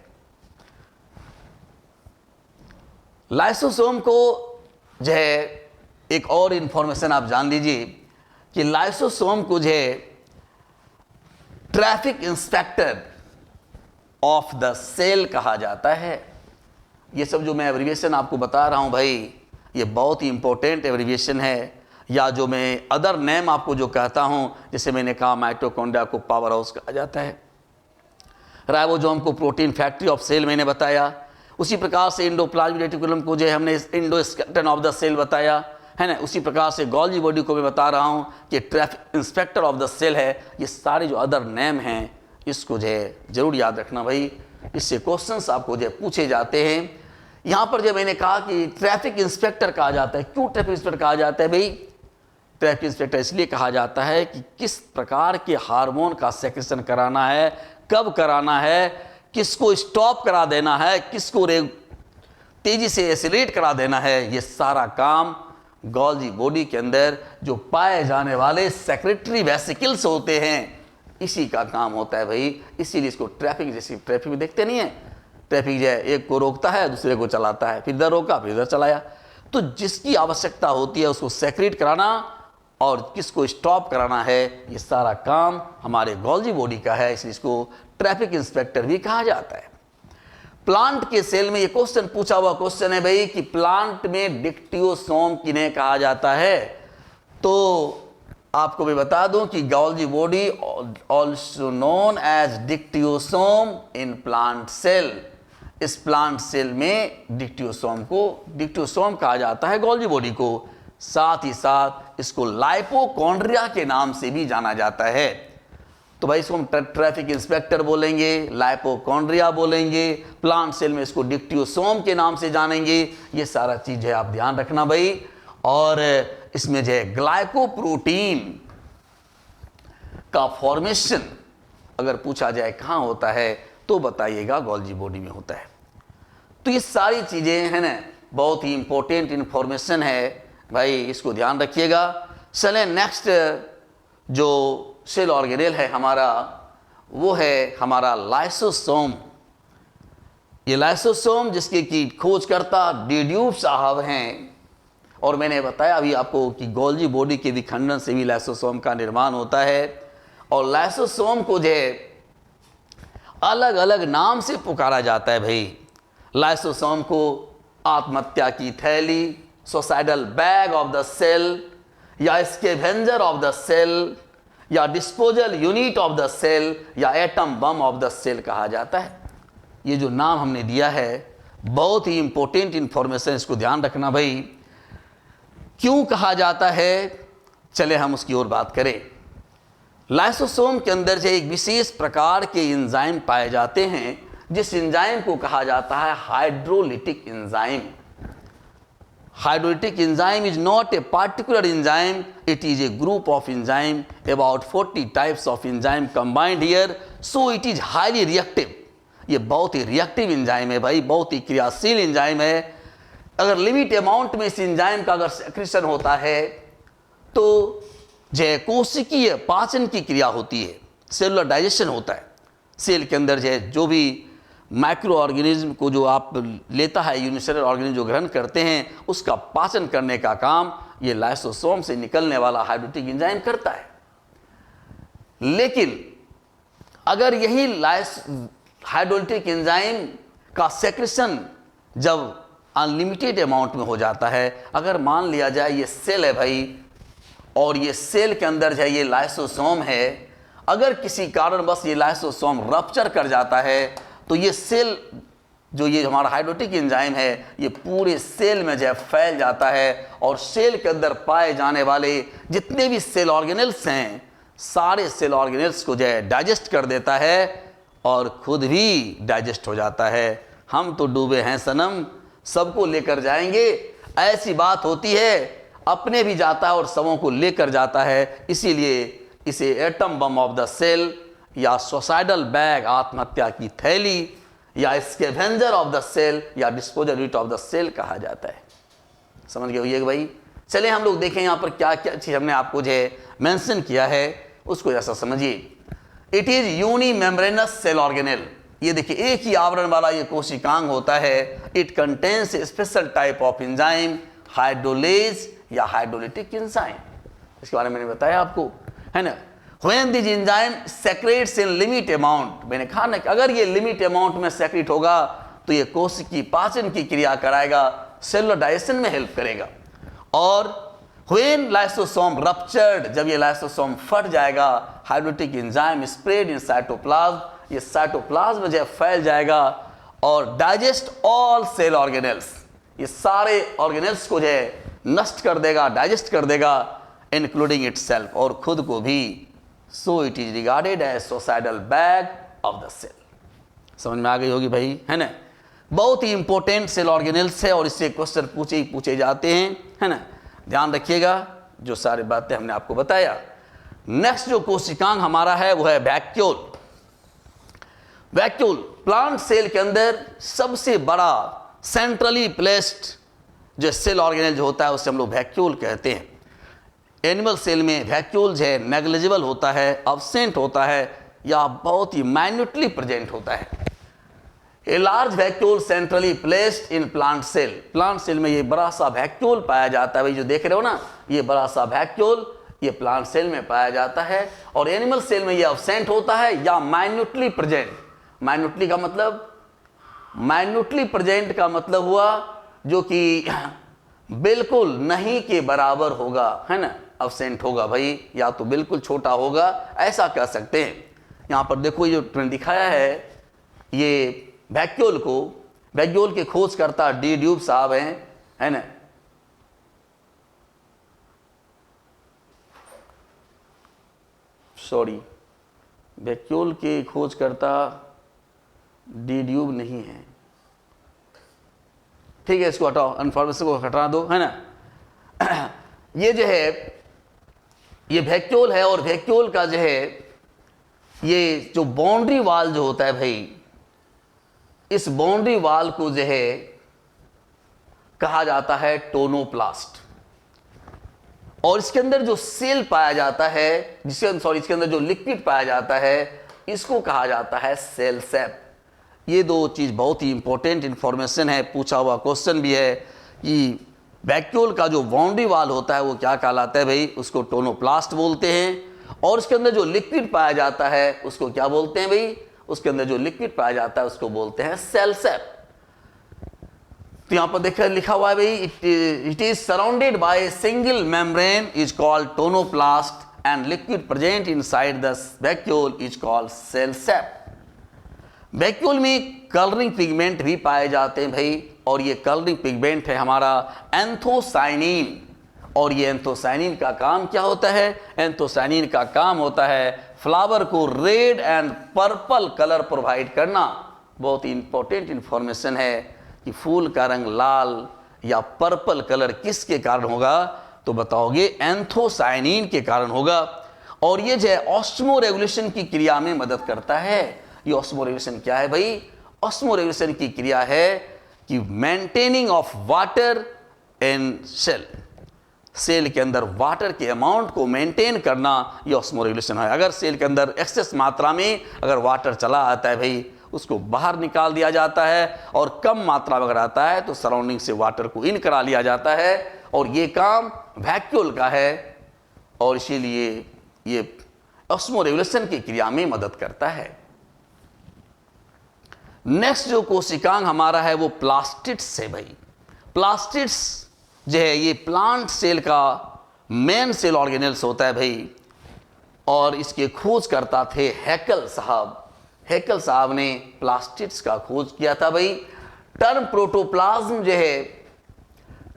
Speaker 1: लाइसोसोम को जो है एक और इंफॉर्मेशन आप जान लीजिए कि लाइसोसोम को जो है traffic inspector of the cell कहा जाता है। ये सब जो मैं एब्रिविएशन आपको बता रहा हूं भाई, ये बहुत ही इंपॉर्टेंट एब्रिविएशन है। या जो मैं अदर नेम आपको जो कहता हूं, जैसे मैंने कहा माइटोकॉन्ड्रिया को पावर हाउस कहा जाता है, राइबोसोम को प्रोटीन फैक्ट्री ऑफ सेल मैंने बताया, उसी प्रकार से एंडोप्लाज्मिक रेटिकुलम को जो है हमने एंडोस्केलेटन ऑफ द सेल बताया है ना। उसी प्रकार से गोल्जी बॉडी को मैं बता रहा हूं कि traffic inspector of the cell है। ये सारे जो अदर नेम हैं इसको जो है जरूर याद रखना भाई, इससे क्वेश्चंस आपको जो पूछे जाते हैं। यहाँ पर जो मैंने कहा कि ट्रैफिक इंस्पेक्टर कहा जाता है, क्यों ट्रैफिक इंस्पेक्टर कहा जाता है भाई? ट्रैफिक इंस्पेक्टर इसलिए कहा जाता है कि किस प्रकार के हार्मोन का सेक्रेशन कराना है, कब कराना है, किसको स्टॉप करा देना है, किसको तेजी से एक्सीलरेट करा देना है, ये सारा काम गोल्जी बॉडी के अंदर जो पाए जाने वाले सेक्रेटरी वेसिकल्स होते हैं इसी का काम होता है भाई। इसीलिए इसको ट्रैफिक, जैसे ट्रैफिक में देखते नहीं है, ट्रैफिक जो है एक को रोकता है दूसरे को चलाता है, फिर इधर रोका फिर इधर चलाया। तो जिसकी आवश्यकता होती है उसको सेक्रेट कराना और किसको स्टॉप कराना है, ये सारा काम हमारे गोल्जी बॉडी का है, इसलिए इसको ट्रैफिक इंस्पेक्टर भी कहा जाता है। प्लांट के सेल में ये क्वेश्चन पूछा हुआ क्वेश्चन है भाई कि प्लांट में डिक्टियोसोम किन्हें कहा जाता है। तो आपको भी बता दूं कि Golgi body also known as dictyosome in plant cell. इस प्लांट सेल में डिक्टियोसोम कहा जाता है गोल्जी बॉडी को। साथ ही साथ इसको लाइपोकॉन्ड्रिया के नाम से भी जाना जाता है। तो भाई इसको हम ट्रैफिक इंस्पेक्टर बोलेंगे, लाइपोकॉन्ड्रिया बोलेंगे, प्लांट सेल में इसको डिक्टियोसोम के नाम से जानेंगे। ये सारा चीज है आप ध्यान रखना भाई। और इसमें जो है ग्लाइकोप्रोटीन का फॉर्मेशन अगर पूछा जाए कहां होता है तो बताइएगा गोल्जी बॉडी में होता है। तो ये सारी चीजें हैं ना, बहुत ही इंपॉर्टेंट इंफॉर्मेशन है भाई, इसको ध्यान रखिएगा। चलें नेक्स्ट जो सेल ऑर्गेनेल है हमारा, वो है हमारा लाइसोसोम। ये लाइसोसोम जिसके की खोजकर्ता डिड्यूब साहब हैं, और मैंने बताया अभी आपको कि गोल्जी बॉडी के विखंडन से भी लाइसोसोम का निर्माण होता है। और लाइसोसोम को जो है अलग अलग नाम से पुकारा जाता है भाई। लाइसोसोम को आत्महत्या की थैली, suicidal bag of the cell, या स्कैवेंजर ऑफ द सेल, या disposal unit of the cell, या atom bomb of the cell कहा जाता है। ये जो नाम हमने दिया है बहुत ही इंपॉर्टेंट इंफॉर्मेशन, इसको ध्यान रखना भाई। क्यों कहा जाता है, चले हम उसकी ओर बात करें। लाइसोसोम के अंदर जो एक विशेष प्रकार के एंजाइम पाए जाते हैं, जिस एंजाइम को कहा जाता है hydrolytic enzyme. Hydrolytic enzyme is not a particular enzyme, it is a group of enzyme, about 40 types of enzyme combined here so it is highly reactive. ये बहुत ही रिएक्टिव एंजाइम है भाई, बहुत ही क्रियाशील एंजाइम है। अगर लिमिट अमाउंट में इस एंजाइम का अगर सेक्रेशन होता है तो जो कोशिकीय पाचन की क्रिया होती है, सेलुलर डाइजेशन होता है। सेल के अंदर जो भी माइक्रो ऑर्गेनिज्म को जो आप लेता है, यूनिसेलुलर ऑर्गेनिज्म जो ग्रहण करते हैं, उसका पाचन करने का काम ये लाइसोसोम से निकलने वाला हाइड्रोटिक एंजाइम करता है। लेकिन अगर यही हाइड्रोलिटिक एंजाइम का सेक्रेशन जब अनलिमिटेड अमाउंट में हो जाता है, अगर मान लिया जाए ये सेल है भाई और ये सेल के अंदर ये लाइसोसोम है, अगर किसी कारणवश ये लाइसोसोम रप्चर कर जाता है तो ये सेल जो ये हमारा हाइड्रोटिक एंजाइम है ये पूरे सेल में फैल जाता है और सेल के अंदर पाए जाने वाले जितने भी सेल ऑर्गेनेल्स हैं, सारे सेल ऑर्गेनेल्स को डाइजेस्ट कर देता है और खुद भी डाइजेस्ट हो जाता है। हम तो डूबे हैं सनम, सबको लेकर जाएंगे, ऐसी बात होती है, अपने भी जाता है और सबों को लेकर जाता है। इसीलिए इसे atom bomb of the cell या सुसाइडल बैग, आत्महत्या की थैली, या स्कैवेंजर ऑफ द सेल या disposal unit of the cell कहा जाता है। समझ गए होइए भाई। चलिए हम लोग देखें यहाँ पर क्या क्या चीज़ हमने आपको मेंशन किया है, उसको ऐसा समझिए। It is unimembranous cell organelle. ये देखिए एक ही आवरण वाला ये कोशिकांग होता है। It contains A special type of enzyme, hydrolase या हाइड्रोलिटिक एंजाइम। इसके बारे में मैंने बताया आपको, है ना। When this enzyme secretes in limit amount, मैंने कहा ना कि अगर ये लिमिट अमाउंट में सेक्रेट होगा तो ये कोशिकी पाचन की क्रिया कराएगा, सेलुलर डाइजेशन में हेल्प करेगा। और when lysosome ruptured, जब ये लाइसोसोम फट जाएगा, हाइड्रोटिक एंजाइम स्प्रेड इन साइटोप्लाज्म, ये साइटोप्लाज्म में फैल जाएगा और डाइजेस्ट ऑल सेल ऑर्गेनेल्स, ये सारे ऑर्गेनेल्स को नष्ट कर देगा, डाइजेस्ट कर देगा, इंक्लूडिंग इटसेल्फ, और खुद को भी। So it is regarded as suicidal bag of the cell. समझ में आ गई होगी भाई, है ना। बहुत ही इंपॉर्टेंट सेल ऑर्गेनेल्स है और इससे क्वेश्चन पूछे जाते हैं, है ना। ध्यान रखिएगा जो सारी बातें हमने आपको बताया। नेक्स्ट जो कोशिकांग हमारा है वो है वैक्यूल। वैक्यूल प्लांट सेल के अंदर सबसे बड़ा सेंट्रली प्लेस्ड जो सेल ऑर्गेनेल जो होता है उसे हम लोग वैक्यूल कहते हैं। एनिमल सेल में वैक्यूल नेग्लिजिबल होता है, अब्सेंट होता है या बहुत ही माइन्यूटली प्रेजेंट होता है। A large vacuole centrally placed in plant cell. Plant cell में ये बड़ा सा वैक्यूल पाया जाता है, भाई जो देख रहे हो ना, ये बड़ा सा वैक्यूल ये प्लांट सेल में पाया जाता है। और एनिमल सेल में ये अब्सेंट होता है या माइन्यूटली प्रेजेंट। माइन्यूटली प्रेजेंट का मतलब हुआ जो कि बिल्कुल नहीं के बराबर होगा, है ना। अब्सेंट होगा भाई, या तो बिल्कुल छोटा होगा, ऐसा कह सकते हैं। यहाँ पर देखो ये जो दिखाया है, ये वैक्यूल के खोजकर्ता डी ड्यूब साहब हैं, है ना। सॉरी, वैक्यूल के खोजकर्ता डी ड्यूब नहीं है, ठीक है, इसको हटाओ, इन्फॉर्मेशन को हटा दो, है ना। ये ये वैक्यूल है और वैक्यूल का ये जो बाउंड्री वाल जो होता है भाई, इस बाउंड्री वाल को कहा जाता है टोनोप्लास्ट। और इसके अंदर जो सेल पाया जाता है, इसके अंदर जो लिक्विड पाया जाता है, इसको कहा जाता है सेल सैप। ये दो चीज़ बहुत ही इंपॉर्टेंट इंफॉर्मेशन है, पूछा हुआ क्वेश्चन भी है कि वैक्यूल का जो बाउंड्री वाल होता है वो क्या कहलाता है भाई, उसको टोनोप्लास्ट बोलते हैं। और उसके अंदर जो लिक्विड पाया जाता है उसको क्या बोलते हैं भाई, उसके अंदर जो लिक्विड पाया जाता है उसको बोलते हैं सेल सैप। तो यहाँ पर देखिए लिखा हुआ है भाई, it is surrounded by a single membrane is called tonoplast and liquid present inside the vacuole is called cell sap. Vacuole में कलरिंग पिगमेंट भी पाए जाते हैं भाई, और ये कलरिंग पिगमेंट है हमारा एंथोसाइनिन। और ये एंथोसाइनिन का काम क्या होता है, एंथोसाइनिन का काम होता है फ्लावर को red and purple colour provide करना। बहुत ही इंपॉर्टेंट इंफॉर्मेशन है कि फूल का रंग लाल या पर्पल कलर किसके कारण होगा, तो बताओगे एंथोसाइनिन के कारण होगा। और ये जो है ऑस्मो रेगुलेशन की क्रिया में मदद करता है। ये ऑस्मो रेगुलेशन क्या है भाई? ऑस्मो रेगुलेशन की क्रिया है कि maintaining of water in cell, cell के अंदर वाटर के अमाउंट को मेंटेन करना, ये ऑस्मो रेगुलेशन है। अगर सेल के अंदर एक्सेस मात्रा में अगर वाटर चला आता है भाई, उसको बाहर निकाल दिया जाता है, और कम मात्रा में अगर आता है तो सराउंडिंग से वाटर को इन करा लिया जाता है, और ये काम वैक्यूल का है, और इसीलिए ये ऑस्मो रेगुलेशन की क्रिया में मदद करता है। नेक्स्ट जो कोशिकांग हमारा है वो प्लास्टिड्स है भाई। प्लास्टिड्स जो है ये प्लांट सेल का मेन सेल ऑर्गेनेल्स होता है भाई, और इसके खोज करता थे हैकल साहब। हैकल साहब ने प्लास्टिड्स का खोज किया था भाई। टर्म प्रोटोप्लाज्म जो है,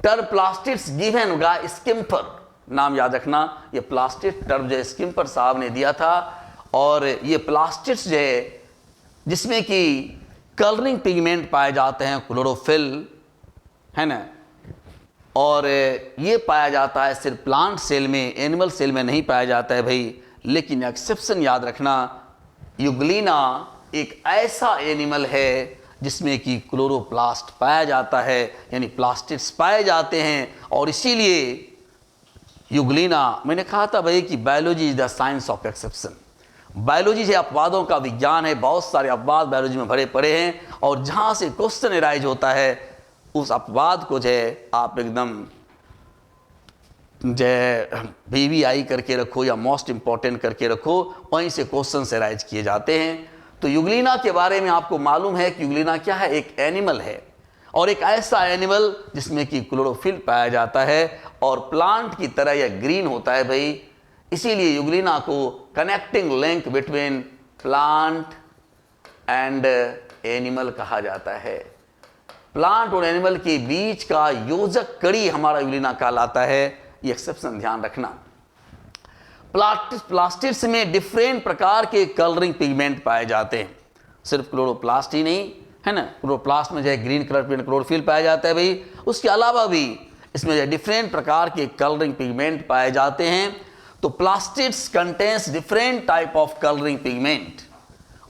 Speaker 1: टर्म प्लास्टिड्स गिवन बाय स्किम्पर, नाम याद रखना, ये प्लास्टिड टर्म जो है स्किम्पर साहब ने दिया था। और ये प्लास्टिड्स जो है जिसमें कि कलरिंग पिगमेंट पाए जाते हैं, क्लोरोफिल है ना, और ये पाया जाता है सिर्फ प्लांट सेल में, एनिमल सेल में नहीं पाया जाता है भाई। लेकिन एक्सेप्शन याद रखना, यूग्लिना एक ऐसा एनिमल है जिसमें कि क्लोरोप्लास्ट पाया जाता है, यानी प्लास्टिड्स पाए जाते हैं। और इसीलिए यूग्लिना, मैंने कहा था भाई कि biology is the science of exception. Biology से अपवादों का विज्ञान है, बहुत सारे अपवाद बायोलॉजी में भरे पड़े हैं, और जहाँ से क्वेश्चन एराइज होता है उस अपवाद को जो है आप एकदम जो है VVI करके रखो या मोस्ट इंपॉर्टेंट करके रखो, वहीं से क्वेश्चन एराइज किए जाते हैं। तो यूग्लिना के बारे में आपको मालूम है कि यूग्लिना क्या है? एक एनिमल है, और एक ऐसा एनिमल जिसमें कि क्लोरोफिल पाया जाता है, और प्लांट की तरह यह ग्रीन होता है भाई। इसीलिए यूग्लिना को connecting link between plant and animal कहा जाता है। प्लांट और एनिमल के बीच का योजक कड़ी हमारा यूग्लिना कहलाता है। ये एक्सेप्शन ध्यान रखना। प्लास्टिड्स में डिफरेंट प्रकार के कलरिंग पिगमेंट पाए जाते हैं, सिर्फ क्लोरोप्लास्ट ही नहीं है ना। क्लोरोप्लास्ट में जो है ग्रीन कलर पिगमेंट क्लोरोफिल पाया जाता है भाई, उसके अलावा भी इसमें जो है डिफरेंट प्रकार के कलरिंग पिगमेंट पाए जाते हैं। तो plastids contains different type of colouring pigment,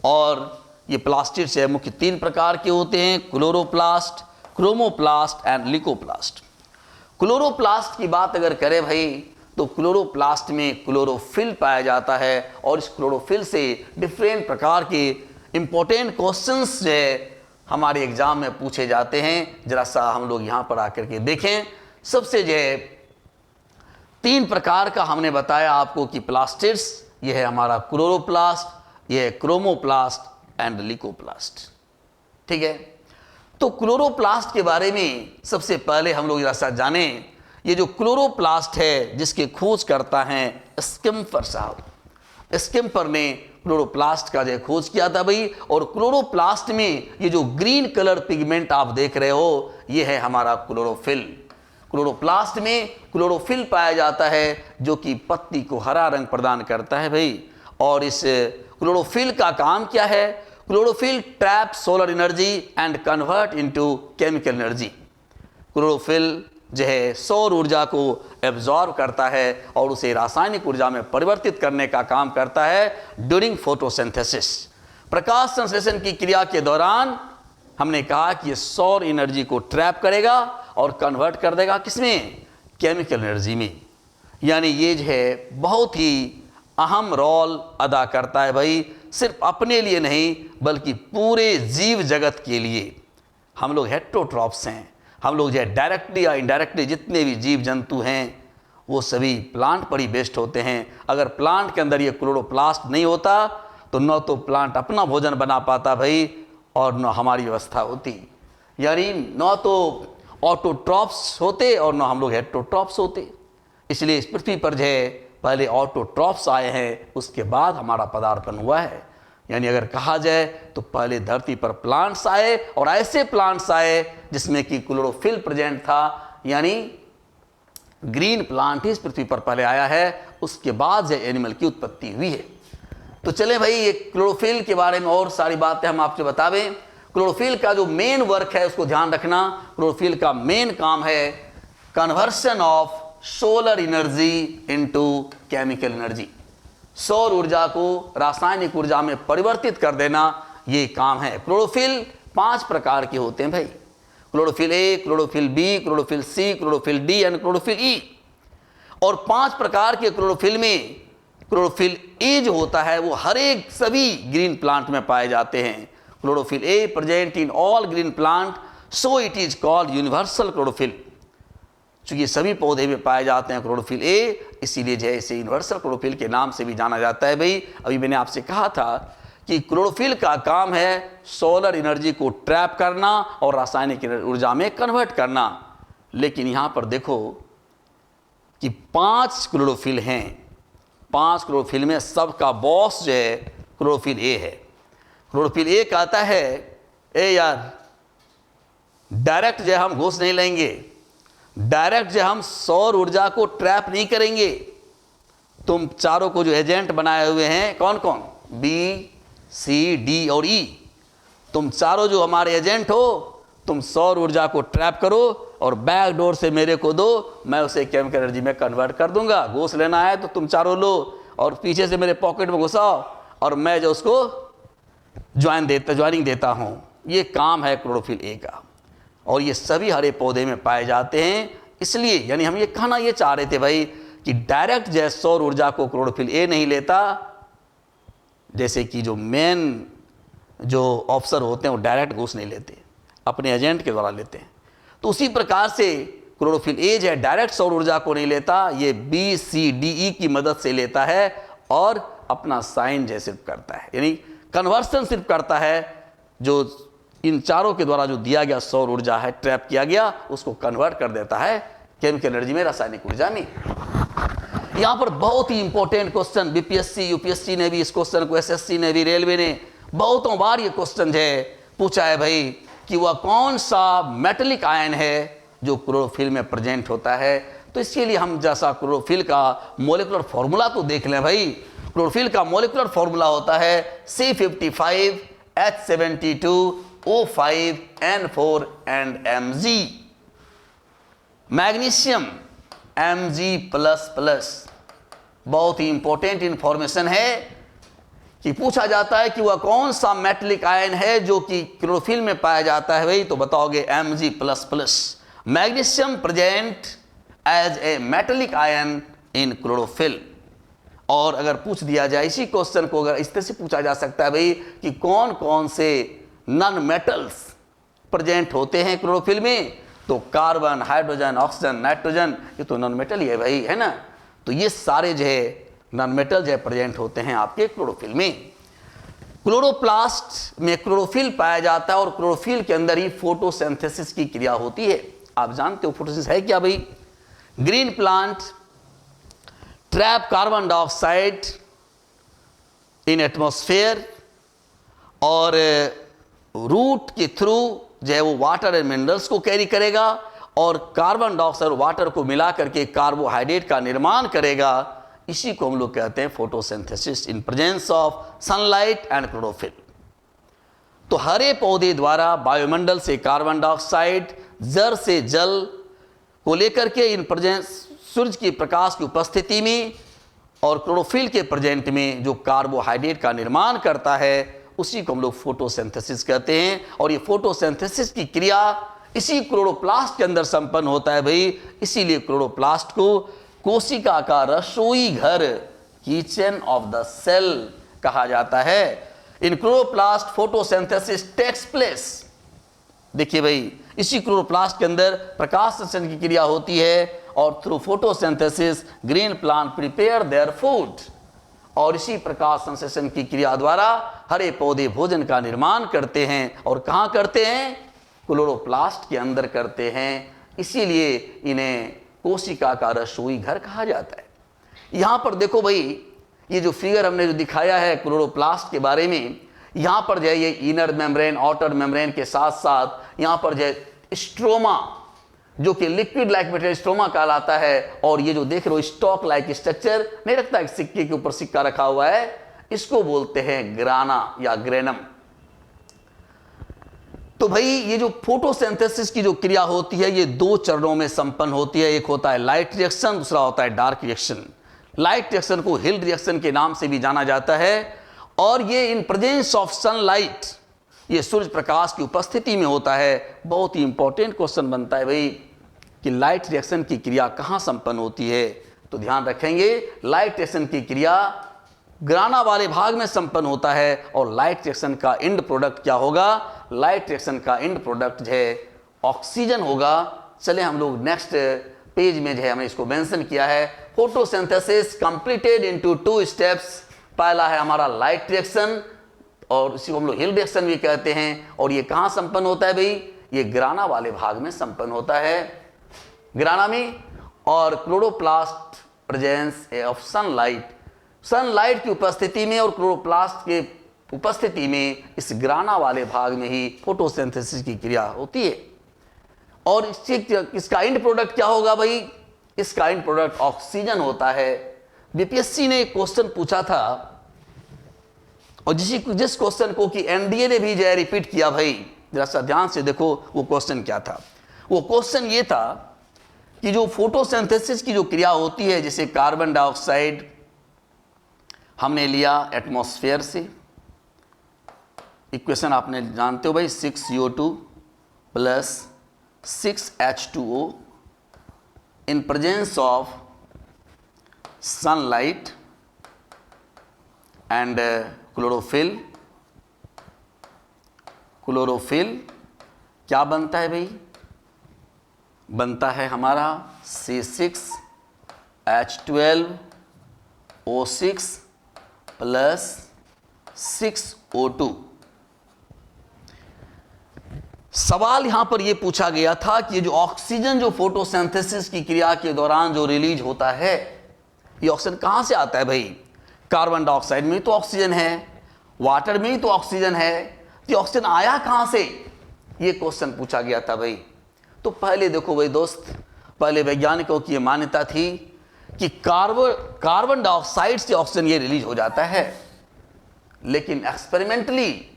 Speaker 1: और ये प्लास्टिड्स है मुख्य 3 प्रकार के होते हैं, chloroplast, chromoplast and Leukoplast. Chloroplast की बात अगर करें भाई तो क्लोरोप्लास्ट में क्लोरोफिल पाया जाता है, और इस क्लोरोफिल से डिफरेंट प्रकार के इंपॉर्टेंट क्वेश्चंस जो है हमारे एग्जाम में पूछे जाते हैं। जरा सा हम लोग यहाँ पर आकर के देखें। सबसे जो है 3 प्रकार का हमने बताया आपको कि प्लास्टिड्स, ये है हमारा क्लोरोप्लास्ट, ये है क्रोमोप्लास्ट एंड लिकोप्लास्ट, ठीक है। तो क्लोरोप्लास्ट के बारे में सबसे पहले हम लोग जरा सा जाने। ये जो क्लोरोप्लास्ट है जिसके खोज करता है स्किम्पर साहब। स्किम्पर ने क्लोरोप्लास्ट का जो खोज किया था भाई, और क्लोरोप्लास्ट में ये जो ग्रीन कलर पिगमेंट आप देख रहे हो, ये है हमारा क्लोरोफिल। क्लोरोप्लास्ट में क्लोरोफिल पाया जाता है जो कि पत्ती को हरा रंग प्रदान करता है भाई। और इस क्लोरोफिल का काम क्या है? Chlorophyll trap solar energy and convert into chemical energy. Chlorophyll जो है सौर ऊर्जा को एब्जॉर्ब करता है और उसे रासायनिक ऊर्जा में परिवर्तित करने का काम करता है ड्यूरिंग फोटोसिंथेसिस। प्रकाश संश्लेषण की क्रिया के दौरान हमने कहा कि ये सौर एनर्जी को ट्रैप करेगा और कन्वर्ट कर देगा किसमें? केमिकल एनर्जी में। यानी ये जो है बहुत ही अहम रोल अदा करता है भाई, सिर्फ अपने लिए नहीं बल्कि पूरे जीव जगत के लिए। हम लोग हेटेरोट्रॉप्स हैं, हम लोग जो है डायरेक्टली या इनडायरेक्टली जितने भी जीव जंतु हैं वो सभी प्लांट पर ही बेस्ड होते हैं। अगर प्लांट के अंदर ये क्लोरोप्लास्ट नहीं होता तो न तो प्लांट अपना भोजन बना पाता भाई, और न हमारी व्यवस्था होती। यानी न तो ऑटोट्रॉप्स होते और न हम लोग हेटेरोट्रॉप्स होते। इसलिए इस पृथ्वी पर जो है पहले ऑटोट्रॉप्स आए हैं, उसके बाद हमारा पदार्पण हुआ है। यानी अगर कहा जाए तो पहले धरती पर प्लांट्स आए, और ऐसे प्लांट्स आए जिसमें कि क्लोरोफिल प्रेजेंट था, यानी ग्रीन प्लांट ही इस पृथ्वी पर पहले आया है, उसके बाद जो एनिमल की उत्पत्ति हुई है। तो चले भाई ये क्लोरोफिल के बारे में और सारी बातें हम आपसे बतावें। क्लोरोफिल का जो मेन वर्क है उसको ध्यान रखना। क्लोरोफिल का मेन काम है conversion of solar energy into chemical energy. सौर ऊर्जा को रासायनिक ऊर्जा में परिवर्तित कर देना, ये काम है। क्लोरोफिल 5 प्रकार के होते हैं भाई, chlorophyll A, chlorophyll B, chlorophyll C, chlorophyll D and chlorophyll E. और 5 प्रकार के क्लोरोफिल में क्लोरोफिल ए जो होता है वो हर एक सभी ग्रीन प्लांट में पाए जाते हैं। Chlorophyll A present in all green plant, so it is called universal chlorophyll. चूंकि सभी पौधे में पाए जाते हैं क्लोरोफिल ए, इसीलिए जो है इसे यूनिवर्सल क्लोरोफिल के नाम से भी जाना जाता है। भाई अभी मैंने आपसे कहा था कि क्लोरोफिल का काम है सोलर एनर्जी को ट्रैप करना और रासायनिक ऊर्जा में कन्वर्ट करना। लेकिन यहां पर देखो कि 5 क्लोरोफिल हैं, 5 क्लोरोफिल में सबका बॉस जो है क्लोरोफिल ए है। क्लोरोफिल ए कहता है, ए यार डायरेक्ट जो हम घूस नहीं लेंगे, डायरेक्ट जो हम सौर ऊर्जा को ट्रैप नहीं करेंगे। तुम चारों को जो एजेंट बनाए हुए हैं, कौन कौन, बी सी डी और ई, तुम चारों जो हमारे एजेंट हो, तुम सौर ऊर्जा को ट्रैप करो और बैक डोर से मेरे को दो, मैं उसे केमिकल एनर्जी में कन्वर्ट कर दूंगा। घूस लेना है तो तुम चारों लो और पीछे से मेरे पॉकेट में घुसाओ और मैं जो उसको ज्वाइनिंग देता हूं। ये काम है क्लोरोफिल ए का, और ये सभी हरे पौधे में पाए जाते हैं। इसलिए यानी हम ये कहना ये चाह रहे थे भाई कि डायरेक्ट जो सौर ऊर्जा को क्लोरोफिल ए नहीं लेता, जैसे कि जो मेन जो ऑफिसर होते हैं वो डायरेक्ट घूस नहीं लेते, अपने एजेंट के द्वारा लेते हैं। तो उसी प्रकार से क्लोरोफिल ए जो है डायरेक्ट सौर ऊर्जा को नहीं लेता, ये बी सी डी ई की मदद से लेता है और अपना साइन जो सिर्फ करता है, यानी कन्वर्सन सिर्फ करता है। जो इन चारों के द्वारा जो दिया गया सौर ऊर्जा है, ट्रैप किया गया, उसको कन्वर्ट कर देता है केमिकल एनर्जी में, रासायनिक ऊर्जा में। यहां पर बहुत ही इंपॉर्टेंट क्वेश्चन, बीपीएससी यूपीएससी ने भी इस क्वेश्चन को, एसएससी ने भी, रेलवे ने बहुतों बार ये क्वेश्चन है पूछा है भाई कि वह कौन सा मेटेलिक आयन है जो क्लोरोफिल में प्रेजेंट होता है। तो इसके लिए हम जैसा क्लोरोफिल का मोलिकुलर फॉर्मूला तो देख लें भाई। क्लोरोफिल का मोलिकुलर फॉर्मूला होता है C55H72O5N4 and Mg, magnesium Mg++। बहुत ही इंपॉर्टेंट इंफॉर्मेशन है कि पूछा जाता है कि वह कौन सा मेटेलिक आयन है जो कि क्लोरोफिल में पाया जाता है भाई, तो बताओगे Mg++। Magnesium present as a metallic ion in chlorophyll. और अगर पूछ दिया जाए इसी क्वेश्चन को, अगर इस तरह से पूछा जा सकता है भाई कि कौन कौन से नॉन मेटल्स प्रेजेंट होते हैं क्लोरोफिल में, तो कार्बन, हाइड्रोजन, ऑक्सीजन, नाइट्रोजन, ये तो नॉन मेटल ही है भाई, है ना। तो ये सारे जो है नॉन मेटल जो है प्रेजेंट होते हैं आपके क्लोरोफिल में। क्लोरोप्लास्ट में क्लोरोफिल पाया जाता है और क्लोरोफिल के अंदर ही फोटोसिंथेसिस की क्रिया होती है। आप जानते हो फोटोसिंथेसिस है क्या भाई? Green plant trap carbon dioxide in atmosphere और रूट के थ्रू जो है वो वाटर एंड मिनरल्स को कैरी करेगा और कार्बन डाइऑक्साइड और वाटर को मिला करके कार्बोहाइड्रेट का निर्माण करेगा। इसी को हम लोग कहते हैं photosynthesis in presence of sunlight and chlorophyll. तो हरे पौधे द्वारा वायुमंडल से कार्बन डाइऑक्साइड, जड़ से जल को लेकर के इन प्रेजेंस सूर्य की प्रकाश की उपस्थिति में और क्लोरोफिल के प्रेजेंट में जो कार्बोहाइड्रेट का निर्माण करता है, उसी को हम लोग फोटोसिंथेसिस कहते हैं। और ये फोटोसिंथेसिस की क्रिया इसी क्लोरोप्लास्ट के अंदर संपन्न होता है भाई। इसीलिए क्लोरोप्लास्ट को कोशिका का रसोई घर, किचन ऑफ द सेल कहा जाता है। In chloroplast photosynthesis takes place. देखिए भाई, इसी क्लोरोप्लास्ट के अंदर प्रकाश संश्लेषण की क्रिया होती है और through photosynthesis green plant prepare their food. और इसी प्रकाश संश्लेषण की क्रिया द्वारा हरे पौधे भोजन का निर्माण करते हैं। और कहाँ करते हैं? क्लोरोप्लास्ट के अंदर करते हैं। इसीलिए इन्हें कोशिका का रसोई घर कहा जाता है। यहाँ पर देखो भाई, ये जो फिगर हमने जो दिखाया है क्लोरोप्लास्ट के बारे में, यहाँ पर जो है ये इनर मेम्ब्रेन, आउटर मेम्ब्रेन के साथ साथ यहाँ पर जो है स्ट्रोमा, जो कि लिक्विड लाइक मटेरियल स्ट्रोमा कहलाता है। और ये जो देख रहे हो स्टॉक लाइक स्ट्रक्चर नहीं रखता, एक सिक्के के ऊपर सिक्का रखा हुआ है, इसको बोलते हैं ग्राना या ग्रेनम। तो भाई ये जो फोटोसिंथेसिस की जो क्रिया होती है ये 2 चरणों में संपन्न होती है। एक होता है लाइट रिएक्शन, दूसरा होता है डार्क रिएक्शन। लाइट रिएक्शन को हिल रिएक्शन के नाम से भी जाना जाता है। और ये इन प्रेजेंस ऑफ सनलाइट, ये सूर्य प्रकाश की उपस्थिति में होता है। बहुत ही इंपॉर्टेंट क्वेश्चन बनता है भाई कि लाइट रिएक्शन की क्रिया कहाँ संपन्न होती है। तो ध्यान रखेंगे, लाइट रिएक्शन की क्रिया ग्राना वाले भाग में संपन्न होता है। और लाइट रिएक्शन का एंड प्रोडक्ट क्या होगा? लाइट रिएक्शन का एंड प्रोडक्ट जो है ऑक्सीजन होगा। चले हम लोग नेक्स्ट पेज में जो है हमने इसको मेंशन किया है, फोटोसिंथेसिस कंप्लीटेड इनटू 2 स्टेप्स। पहला है हमारा लाइट रिएक्शन और इसी को हम लोग हिल रिएक्शन भी कहते हैं। और ये कहाँ संपन्न होता है भाई? ये ग्राना वाले भाग में संपन्न होता है, ग्राना में। और chloroplast presence of sunlight, sunlight की उपस्थिति में और क्लोरोप्लास्ट के उपस्थिति में इस ग्राना वाले भाग में ही फोटोसिंथेसिस की क्रिया होती है। और इसका एंड प्रोडक्ट क्या होगा भाई? इसका एंड प्रोडक्ट ऑक्सीजन होता है। बीपीएससी ने एक क्वेश्चन पूछा था और जिस क्वेश्चन को कि एनडीए ने भी जो है रिपीट किया भाई, जरा सा ध्यान से देखो वो क्वेश्चन क्या था। वो क्वेश्चन ये था कि जो फोटोसिंथेसिस की जो क्रिया होती है, जैसे कार्बन डाइऑक्साइड हमने लिया एटमॉस्फेयर से, इक्वेशन आपने जानते हो भाई, 6CO2 plus 6H2O in presence of sunlight and chlorophyll. Chlorophyll क्या बनता है भाई? बनता है हमारा C6H12O6 प्लस 6O2। सवाल यहां पर यह पूछा गया था कि ये जो ऑक्सीजन जो फोटोसिंथेसिस की क्रिया के दौरान जो रिलीज होता है, ये ऑक्सीजन कहां से आता है भाई? कार्बन डाइऑक्साइड में तो ऑक्सीजन है, वाटर में ही तो ऑक्सीजन है, तो ऑक्सीजन आया कहां से? ये क्वेश्चन पूछा गया था भाई। तो पहले देखो भाई दोस्त, पहले वैज्ञानिकों की यह मान्यता थी कि कार्बन डाइऑक्साइड से ऑक्सीजन ये रिलीज हो जाता है, लेकिन एक्सपेरिमेंटली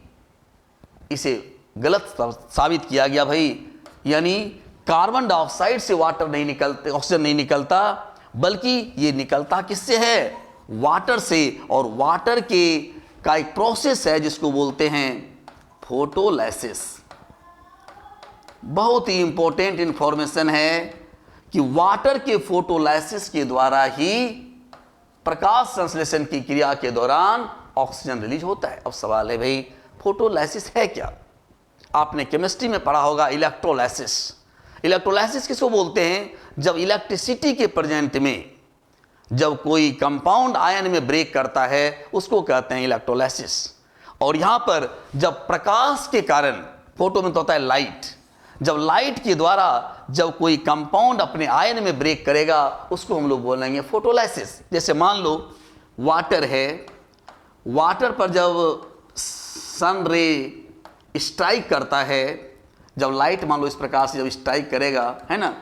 Speaker 1: इसे गलत साबित किया गया भाई। यानी कार्बन डाइऑक्साइड से वाटर नहीं निकलते, ऑक्सीजन नहीं निकलता, बल्कि ये निकलता किससे है? वाटर से। और वाटर के का एक प्रोसेस है जिसको बोलते हैं फोटोलाइसिस। बहुत ही इंपॉर्टेंट इंफॉर्मेशन है कि वाटर के फोटोलाइसिस के द्वारा ही प्रकाश संश्लेषण की क्रिया के दौरान ऑक्सीजन रिलीज होता है। अब सवाल है भाई, फोटोलाइसिस है क्या? आपने केमिस्ट्री में पढ़ा होगा इलेक्ट्रोलाइसिस। इलेक्ट्रोलाइसिस किसको बोलते हैं? जब इलेक्ट्रिसिटी के प्रेजेंट में जब कोई कंपाउंड आयन में ब्रेक करता है उसको कहते हैं इलेक्ट्रोलाइसिस। और यहां पर जब प्रकाश के कारण, फोटो में तो होता है लाइट, जब लाइट के द्वारा जब कोई कंपाउंड अपने आयन में ब्रेक करेगा उसको हम लोग बोलेंगे फोटोलाइसिस। जैसे मान लो वाटर है, वाटर पर जब सन रे स्ट्राइक करता है, जब लाइट मान लो इस प्रकार से जब स्ट्राइक करेगा, है ना,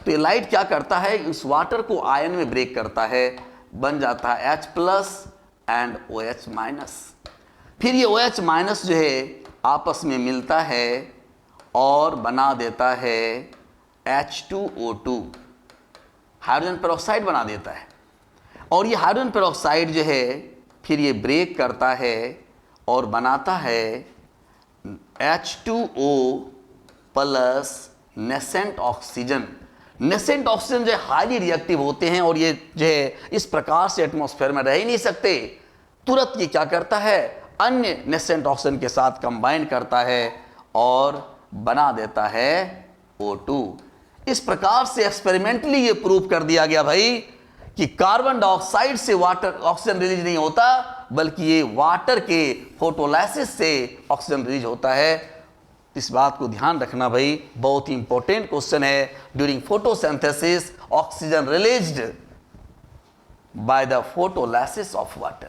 Speaker 1: तो ये लाइट क्या करता है? इस वाटर को आयन में ब्रेक करता है, बन जाता है H+ एंड OH-। फिर ये OH- जो है आपस में मिलता है और बना देता है H2O2, हाइड्रोजन पेरोक्साइड बना देता है। और ये हाइड्रोजन पेरोक्साइड जो है फिर ये ब्रेक करता है और बनाता है H2O plus nascent oxygen. Nascent oxygen जो है हाईली रिएक्टिव होते हैं और ये जो है इस प्रकार से एटमॉस्फेयर में रह ही नहीं सकते। तुरंत ये क्या करता है? अन्य नेसेंट ऑक्सीजन के साथ कंबाइन करता है और बना देता है O2। इस प्रकार से एक्सपेरिमेंटली ये प्रूव कर दिया गया भाई कि कार्बन डाइऑक्साइड से वाटर ऑक्सीजन रिलीज नहीं होता, बल्कि ये वाटर के फोटोलाइसिस से ऑक्सीजन रिलीज होता है। इस बात को ध्यान रखना भाई, बहुत ही इंपॉर्टेंट क्वेश्चन है। During photosynthesis oxygen released by the photolysis of water.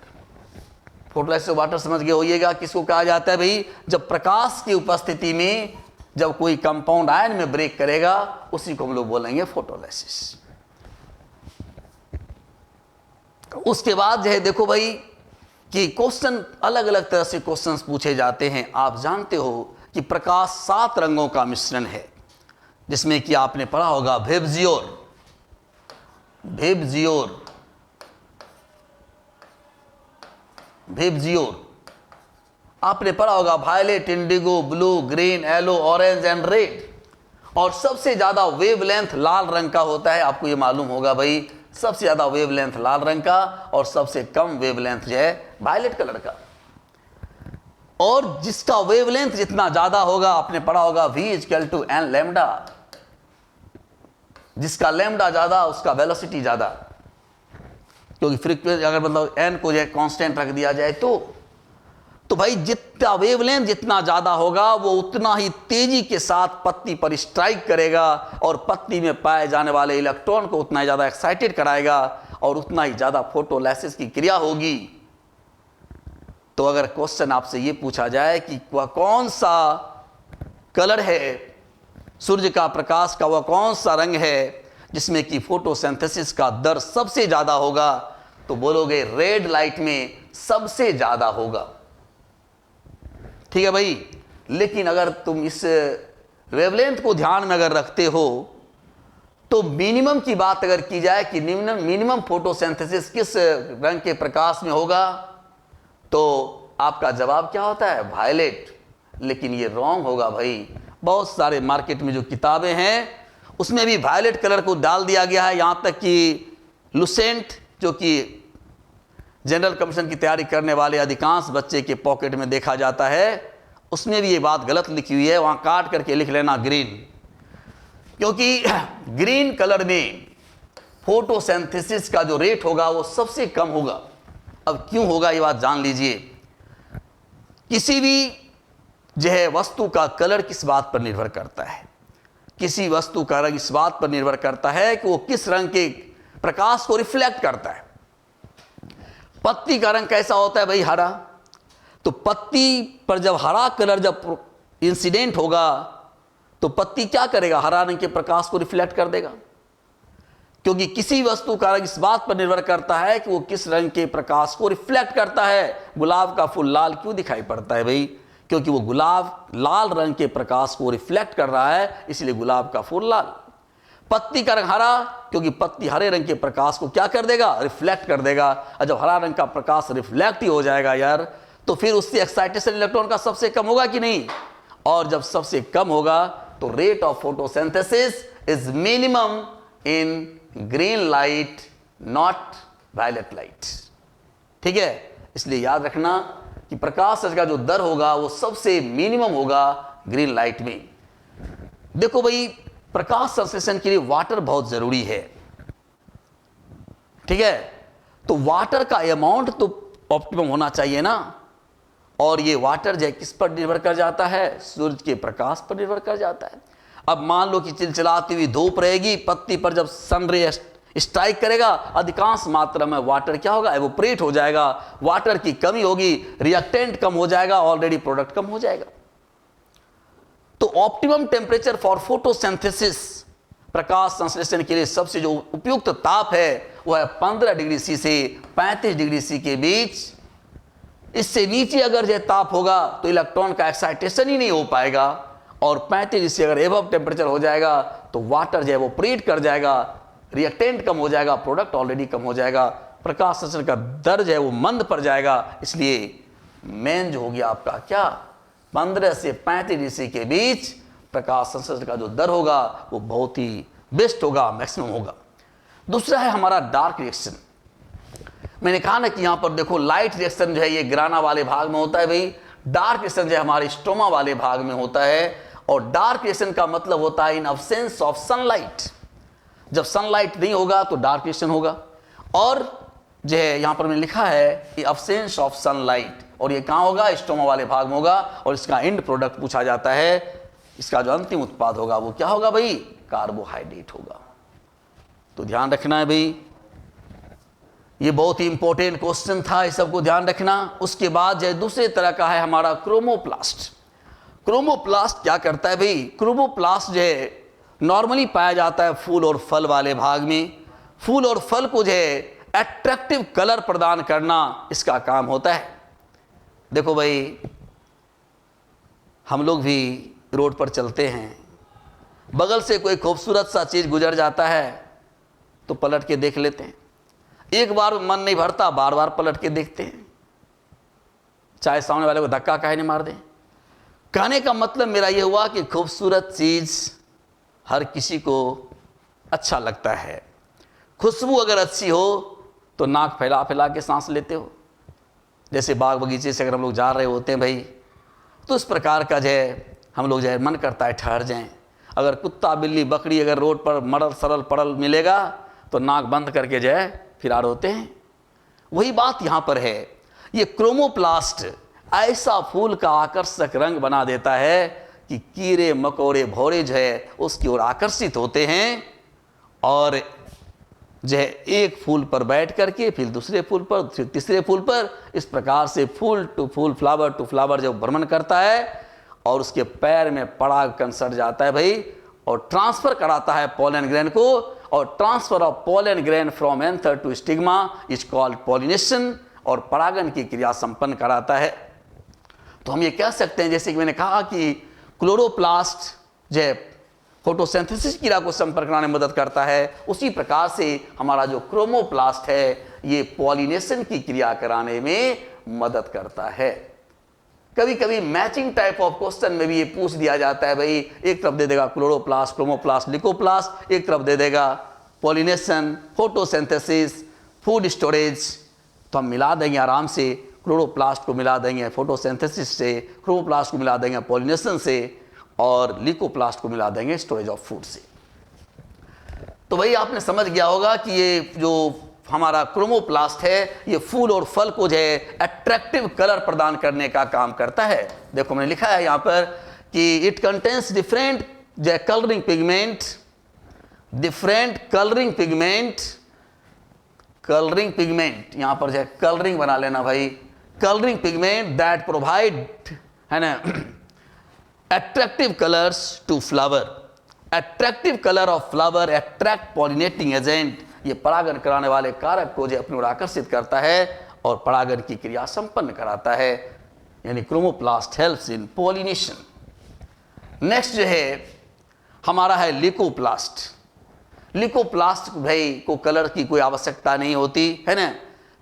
Speaker 1: Photolysis of water समझ गए होइएगा किसको कहा जाता है भाई? जब प्रकाश की उपस्थिति में जब कोई कंपाउंड आयन में ब्रेक करेगा उसी को हम लोग बोलेंगे फोटोलाइसिस। उसके बाद जो है देखो भाई कि क्वेश्चन अलग अलग तरह से क्वेश्चंस पूछे जाते हैं। आप जानते हो कि प्रकाश 7 रंगों का मिश्रण है, जिसमें कि आपने पढ़ा होगा विबजियोर, विबजियोर। आपने पढ़ा होगा violet, indigo, blue, green, yellow, orange and red. और सबसे ज्यादा वेवलेंथ लाल रंग का होता है, आपको ये मालूम होगा भाई, सबसे ज्यादा वेवलेंथ लाल रंग का और सबसे कम वेवलेंथ जो है वायलेट कलर का। और जिसका वेवलेंथ जितना ज्यादा होगा, आपने पढ़ा होगा V equal to N lambda, जिसका लैम्डा ज्यादा उसका वेलोसिटी ज्यादा, क्योंकि फ्रीक्वेंसी अगर मतलब n को जो है कांस्टेंट रख दिया जाए तो भाई जितना वेवलेंथ जितना ज्यादा होगा वो उतना ही तेजी के साथ पत्ती पर स्ट्राइक करेगा और पत्ती में पाए जाने वाले इलेक्ट्रॉन को उतना ही ज्यादा एक्साइटेड कराएगा और उतना ही ज्यादा फोटोलाइसिस की क्रिया होगी। तो अगर क्वेश्चन आपसे ये पूछा जाए कि वह कौन सा कलर है, सूर्य का प्रकाश का वह कौन सा रंग है जिसमें कि फोटोसिंथेसिस का दर सबसे ज्यादा होगा, तो बोलोगे रेड लाइट में सबसे ज्यादा होगा। ठीक है भाई। लेकिन अगर तुम इस वेवलेंथ को ध्यान में अगर रखते हो तो मिनिमम की बात अगर की जाए कि मिनिमम फोटोसिंथेसिस किस रंग के प्रकाश में होगा, तो आपका जवाब क्या होता है? वायलेट। लेकिन ये रॉन्ग होगा भाई। बहुत सारे मार्केट में जो किताबें हैं उसमें भी वायलेट कलर को डाल दिया गया है, यहां तक कि लुसेंट जो कि जनरल कमीशन की तैयारी करने वाले अधिकांश बच्चे के पॉकेट में देखा जाता है, उसमें भी ये बात गलत लिखी हुई है, वहां काट करके लिख लेना ग्रीन, क्योंकि ग्रीन कलर में फोटोसिंथेसिस का जो रेट होगा वो सबसे कम होगा। अब क्यों होगा ये बात जान लीजिए। किसी भी जो है वस्तु का कलर किस बात पर निर्भर करता है? किसी वस्तु का रंग इस बात पर निर्भर करता है कि वो किस रंग के प्रकाश को रिफ्लेक्ट करता है। पत्ती का रंग कैसा होता है भाई? हरा। तो पत्ती पर जब हरा कलर जब इंसिडेंट होगा तो पत्ती क्या करेगा? हरा रंग के प्रकाश को रिफ्लेक्ट कर देगा, क्योंकि किसी वस्तु का रंग इस बात पर निर्भर करता है कि वो किस रंग के प्रकाश को रिफ्लेक्ट करता है। गुलाब का फूल लाल क्यों दिखाई पड़ता है भाई? क्योंकि वो गुलाब लाल रंग के प्रकाश को रिफ्लेक्ट कर रहा है, इसलिए गुलाब का फूल लाल। पत्ती का रंग हरा, क्योंकि पत्ती हरे रंग के प्रकाश को क्या कर देगा? रिफ्लेक्ट कर देगा। और जब हरा रंग का प्रकाश रिफ्लेक्ट ही हो जाएगा यार, तो फिर उससे एक्साइटेशन इलेक्ट्रॉन का सबसे कम होगा कि नहीं? और जब सबसे कम होगा तो rate of photosynthesis is minimum in green light, not violet light. ठीक है, इसलिए याद रखना कि प्रकाश का जो दर होगा वो सबसे मिनिमम होगा ग्रीन लाइट में। देखो भाई, प्रकाश संश्लेषण के लिए वाटर बहुत जरूरी है। ठीक है, तो वाटर का अमाउंट तो ऑप्टिमम होना चाहिए ना। और ये वाटर जो है किस पर निर्भर कर जाता है? सूरज के प्रकाश पर निर्भर कर जाता है। अब मान लो कि चिलचिलाती हुई धूप रहेगी, पत्ती पर जब सन रे स्ट्राइक करेगा, अधिकांश मात्रा में वाटर क्या होगा? एवोपरेट हो जाएगा। वाटर की कमी होगी, रिएक्टेंट कम हो जाएगा, ऑलरेडी प्रोडक्ट कम हो जाएगा। तो ऑप्टिमम टेम्परेचर फॉर फोटोसिंथेसिस, प्रकाश संश्लेषण के लिए सबसे जो उपयुक्त ताप है वह है 15 डिग्री सी से 35 डिग्री सी के बीच। इससे नीचे अगर यह ताप होगा तो इलेक्ट्रॉन का एक्साइटेशन ही नहीं हो पाएगा, और 35 डिग्री से अगर एबव टेम्परेचर हो जाएगा तो वाटर जो है वो ऑपरेट कर जाएगा, रिएक्टेंट कम हो जाएगा, प्रोडक्ट ऑलरेडी कम हो जाएगा, प्रकाश संश्लेषण का दर जो है वो मंद पड़ जाएगा। इसलिए मेन जो हो गया आपका क्या? 15 से 35 डिग्री सी के बीच प्रकाश संश्लेषण का जो दर होगा वो बहुत ही बेस्ट होगा, मैक्सिमम होगा। दूसरा है हमारा डार्क रिएक्शन। मैंने कहा ना कि यहां पर देखो लाइट रिएक्शन जो है ये ग्राना वाले भाग में होता है भाई, डार्क रिएक्शन जो है हमारे स्ट्रोमा वाले भाग में होता है। और डार्क रिएक्शन का मतलब होता है इन अब्सेंस ऑफ सनलाइट। जब सनलाइट नहीं होगा तो डार्क रिएक्शन होगा। और जो है यहां पर मैंने लिखा है कि अब्सेंस ऑफ सनलाइट, और ये कहां होगा? स्ट्रोमा वाले भाग में होगा। और इसका एंड प्रोडक्ट पूछा जाता है, इसका जो अंतिम उत्पाद होगा वो क्या होगा भाई? कार्बोहाइड्रेट होगा। तो ध्यान रखना है भाई, ये बहुत ही इंपॉर्टेंट क्वेश्चन था, इस सबको ध्यान रखना। उसके बाद जो है दूसरे तरह का है हमारा क्रोमोप्लास्ट। क्रोमोप्लास्ट क्या करता है भाई? क्रोमोप्लास्ट जो है नॉर्मली पाया जाता है फूल और फल वाले भाग में। फूल और फल को जो है अट्रैक्टिव कलर प्रदान करना इसका काम होता है। देखो भाई, हम लोग भी रोड पर चलते हैं, बगल से कोई खूबसूरत सा चीज गुजर जाता है तो पलट के देख लेते हैं। एक बार मन नहीं भरता, बार बार पलट के देखते हैं। चाहे सामने वाले को धक्का काहे नहीं मार दें। कहने का मतलब मेरा ये हुआ कि खूबसूरत चीज़ हर किसी को अच्छा लगता है। खुशबू अगर अच्छी हो तो नाक फैला फैला के सांस लेते हो। जैसे बाग बगीचे से अगर हम लोग जा रहे होते हैं भाई, तो इस प्रकार का जो है हम लोग जो है मन करता है ठहर जाएं। अगर कुत्ता बिल्ली बकरी अगर रोड पर मरल सरल पड़ल मिलेगा तो नाक बंद करके जो है फिरार होते हैं। वही बात यहाँ पर है। ये क्रोमोप्लास्ट ऐसा फूल का आकर्षक रंग बना देता है कि कीड़े मकोड़े भौरे जो है उसकी ओर आकर्षित होते हैं और जो है एक फूल पर बैठ करके फिर दूसरे फूल पर फिर तीसरे फूल पर, इस प्रकार से फूल टू फूल फ्लावर टू फ्लावर जब भ्रमण करता है और उसके पैर में परागकण सट जाता है भाई, और ट्रांसफर कराता है पोलन ग्रेन को, और transfer of pollen grain from anther to stigma is called pollination, और परागन की क्रिया संपन्न कराता है। तो हम ये कह सकते हैं जैसे कि मैंने कहा कि क्लोरोप्लास्ट जो है फोटोसिंथेसिस क्रिया को संपर्क कराने में मदद करता है, उसी प्रकार से हमारा जो क्रोमोप्लास्ट है ये पॉलिनेशन की क्रिया कराने में मदद करता है। कभी कभी मैचिंग टाइप ऑफ क्वेश्चन में भी ये पूछ दिया जाता है भाई, एक तरफ दे देगा क्लोरोप्लास्ट क्रोमोप्लास्ट लिकोप्लास्ट, एक तरफ दे देगा पॉलिनेशन फोटोसिंथेसिस फूड स्टोरेज। तो हम मिला देंगे आराम से, क्लोरोप्लास्ट को मिला देंगे फोटोसिंथेसिस से, क्रोमोप्लास्ट को मिला देंगे पॉलिनेशन से, और लिकोप्लास्ट को मिला देंगे स्टोरेज ऑफ फूड से। तो भाई आपने समझ गया होगा कि ये जो हमारा क्रोमोप्लास्ट है ये फूल और फल को जो है अट्रैक्टिव कलर प्रदान करने का काम करता है। देखो मैंने लिखा है यहाँ पर कि इट कंटेन्स डिफरेंट जो colouring pigment, different colouring pigment, colouring pigment यहाँ पर जो है कलरिंग बना लेना भाई, कलरिंग पिगमेंट दैट प्रोवाइड है ना attractive colors to flower, attractive color of flower attract pollinating agent, ये परागन कराने वाले कारक को जो अपनी ओर आकर्षित करता है और परागन की क्रिया संपन्न कराता है, यानी chromoplast helps in pollination. Next जो है हमारा है लिकोप्लास्ट। लिकोप्लास्ट भाई को कलर की कोई आवश्यकता नहीं होती है ना,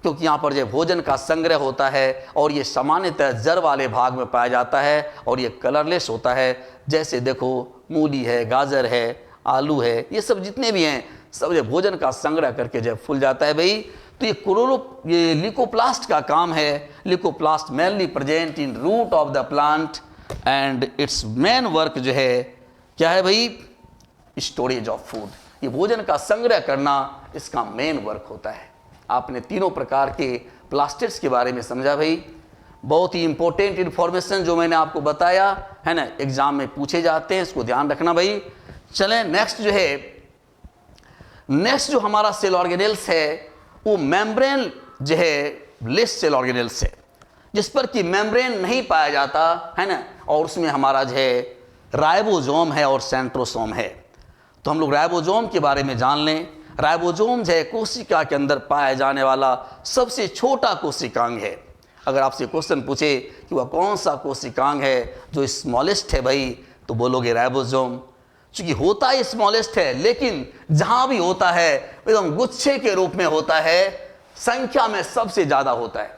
Speaker 1: क्योंकि यहाँ पर जो भोजन का संग्रह होता है और ये सामान्यतः जड़ वाले भाग में पाया जाता है और ये कलरलेस होता है। जैसे देखो मूली है, गाजर है, आलू है, ये सब जितने भी हैं सब जो भोजन का संग्रह करके जब फूल जाता है भाई, तो ये लिकोप्लास्ट का काम है। Leucoplast mainly present in root of the plant and its main work जो है क्या है भाई, स्टोरेज ऑफ फूड। ये भोजन का संग्रह करना इसका मेन वर्क होता है। आपने तीनों प्रकार के प्लास्टिड्स के बारे में समझा भाई, बहुत ही इंपॉर्टेंट इन्फॉर्मेशन जो मैंने आपको बताया है ना, एग्जाम में पूछे जाते हैं, इसको ध्यान रखना भाई। चलें नेक्स्ट जो है, नेक्स्ट जो हमारा सेल ऑर्गेनेल्स है वो मेम्ब्रेन जो है लेस सेल ऑर्गेनेल्स है, जिस पर कि मेम्ब्रेन नहीं पाया जाता है ना, और उसमें हमारा जो है राइबोसोम है और सेंट्रोसोम है। तो हम लोग राइबोसोम के बारे में जान लें। राइबोसोम जो है कोशिका के अंदर पाया जाने वाला सबसे छोटा कोशिकांग है। अगर आपसे क्वेश्चन पूछे कि वह कौन सा कोशिकांग है जो स्मॉलेस्ट है भाई, तो बोलोगे राइबोसोम। चूंकि होता ही स्मॉलेस्ट है, लेकिन जहां भी होता है एकदम गुच्छे के रूप में होता है, संख्या में सबसे ज्यादा होता है।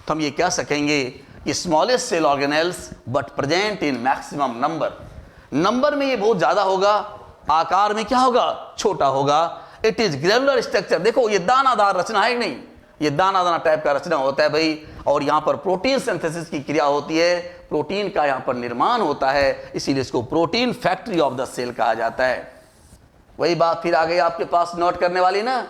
Speaker 1: तो हम ये कह सकेंगे कि smallest cell organelles but present in maximum number. Number में ये बहुत ज्यादा होगा, आकार में क्या होगा, छोटा होगा। It is granular structure. देखो ये दानादार रचना है कि नहीं, ये दाना टाइप का रचना होता है भाई, और यहाँ पर प्रोटीन सिंथेसिस की क्रिया होती है, प्रोटीन का यहाँ पर निर्माण होता है, इसीलिए इसको protein factory of the cell कहा जाता है। वही बात फिर आ गई आपके पास नोट करने वाली ना,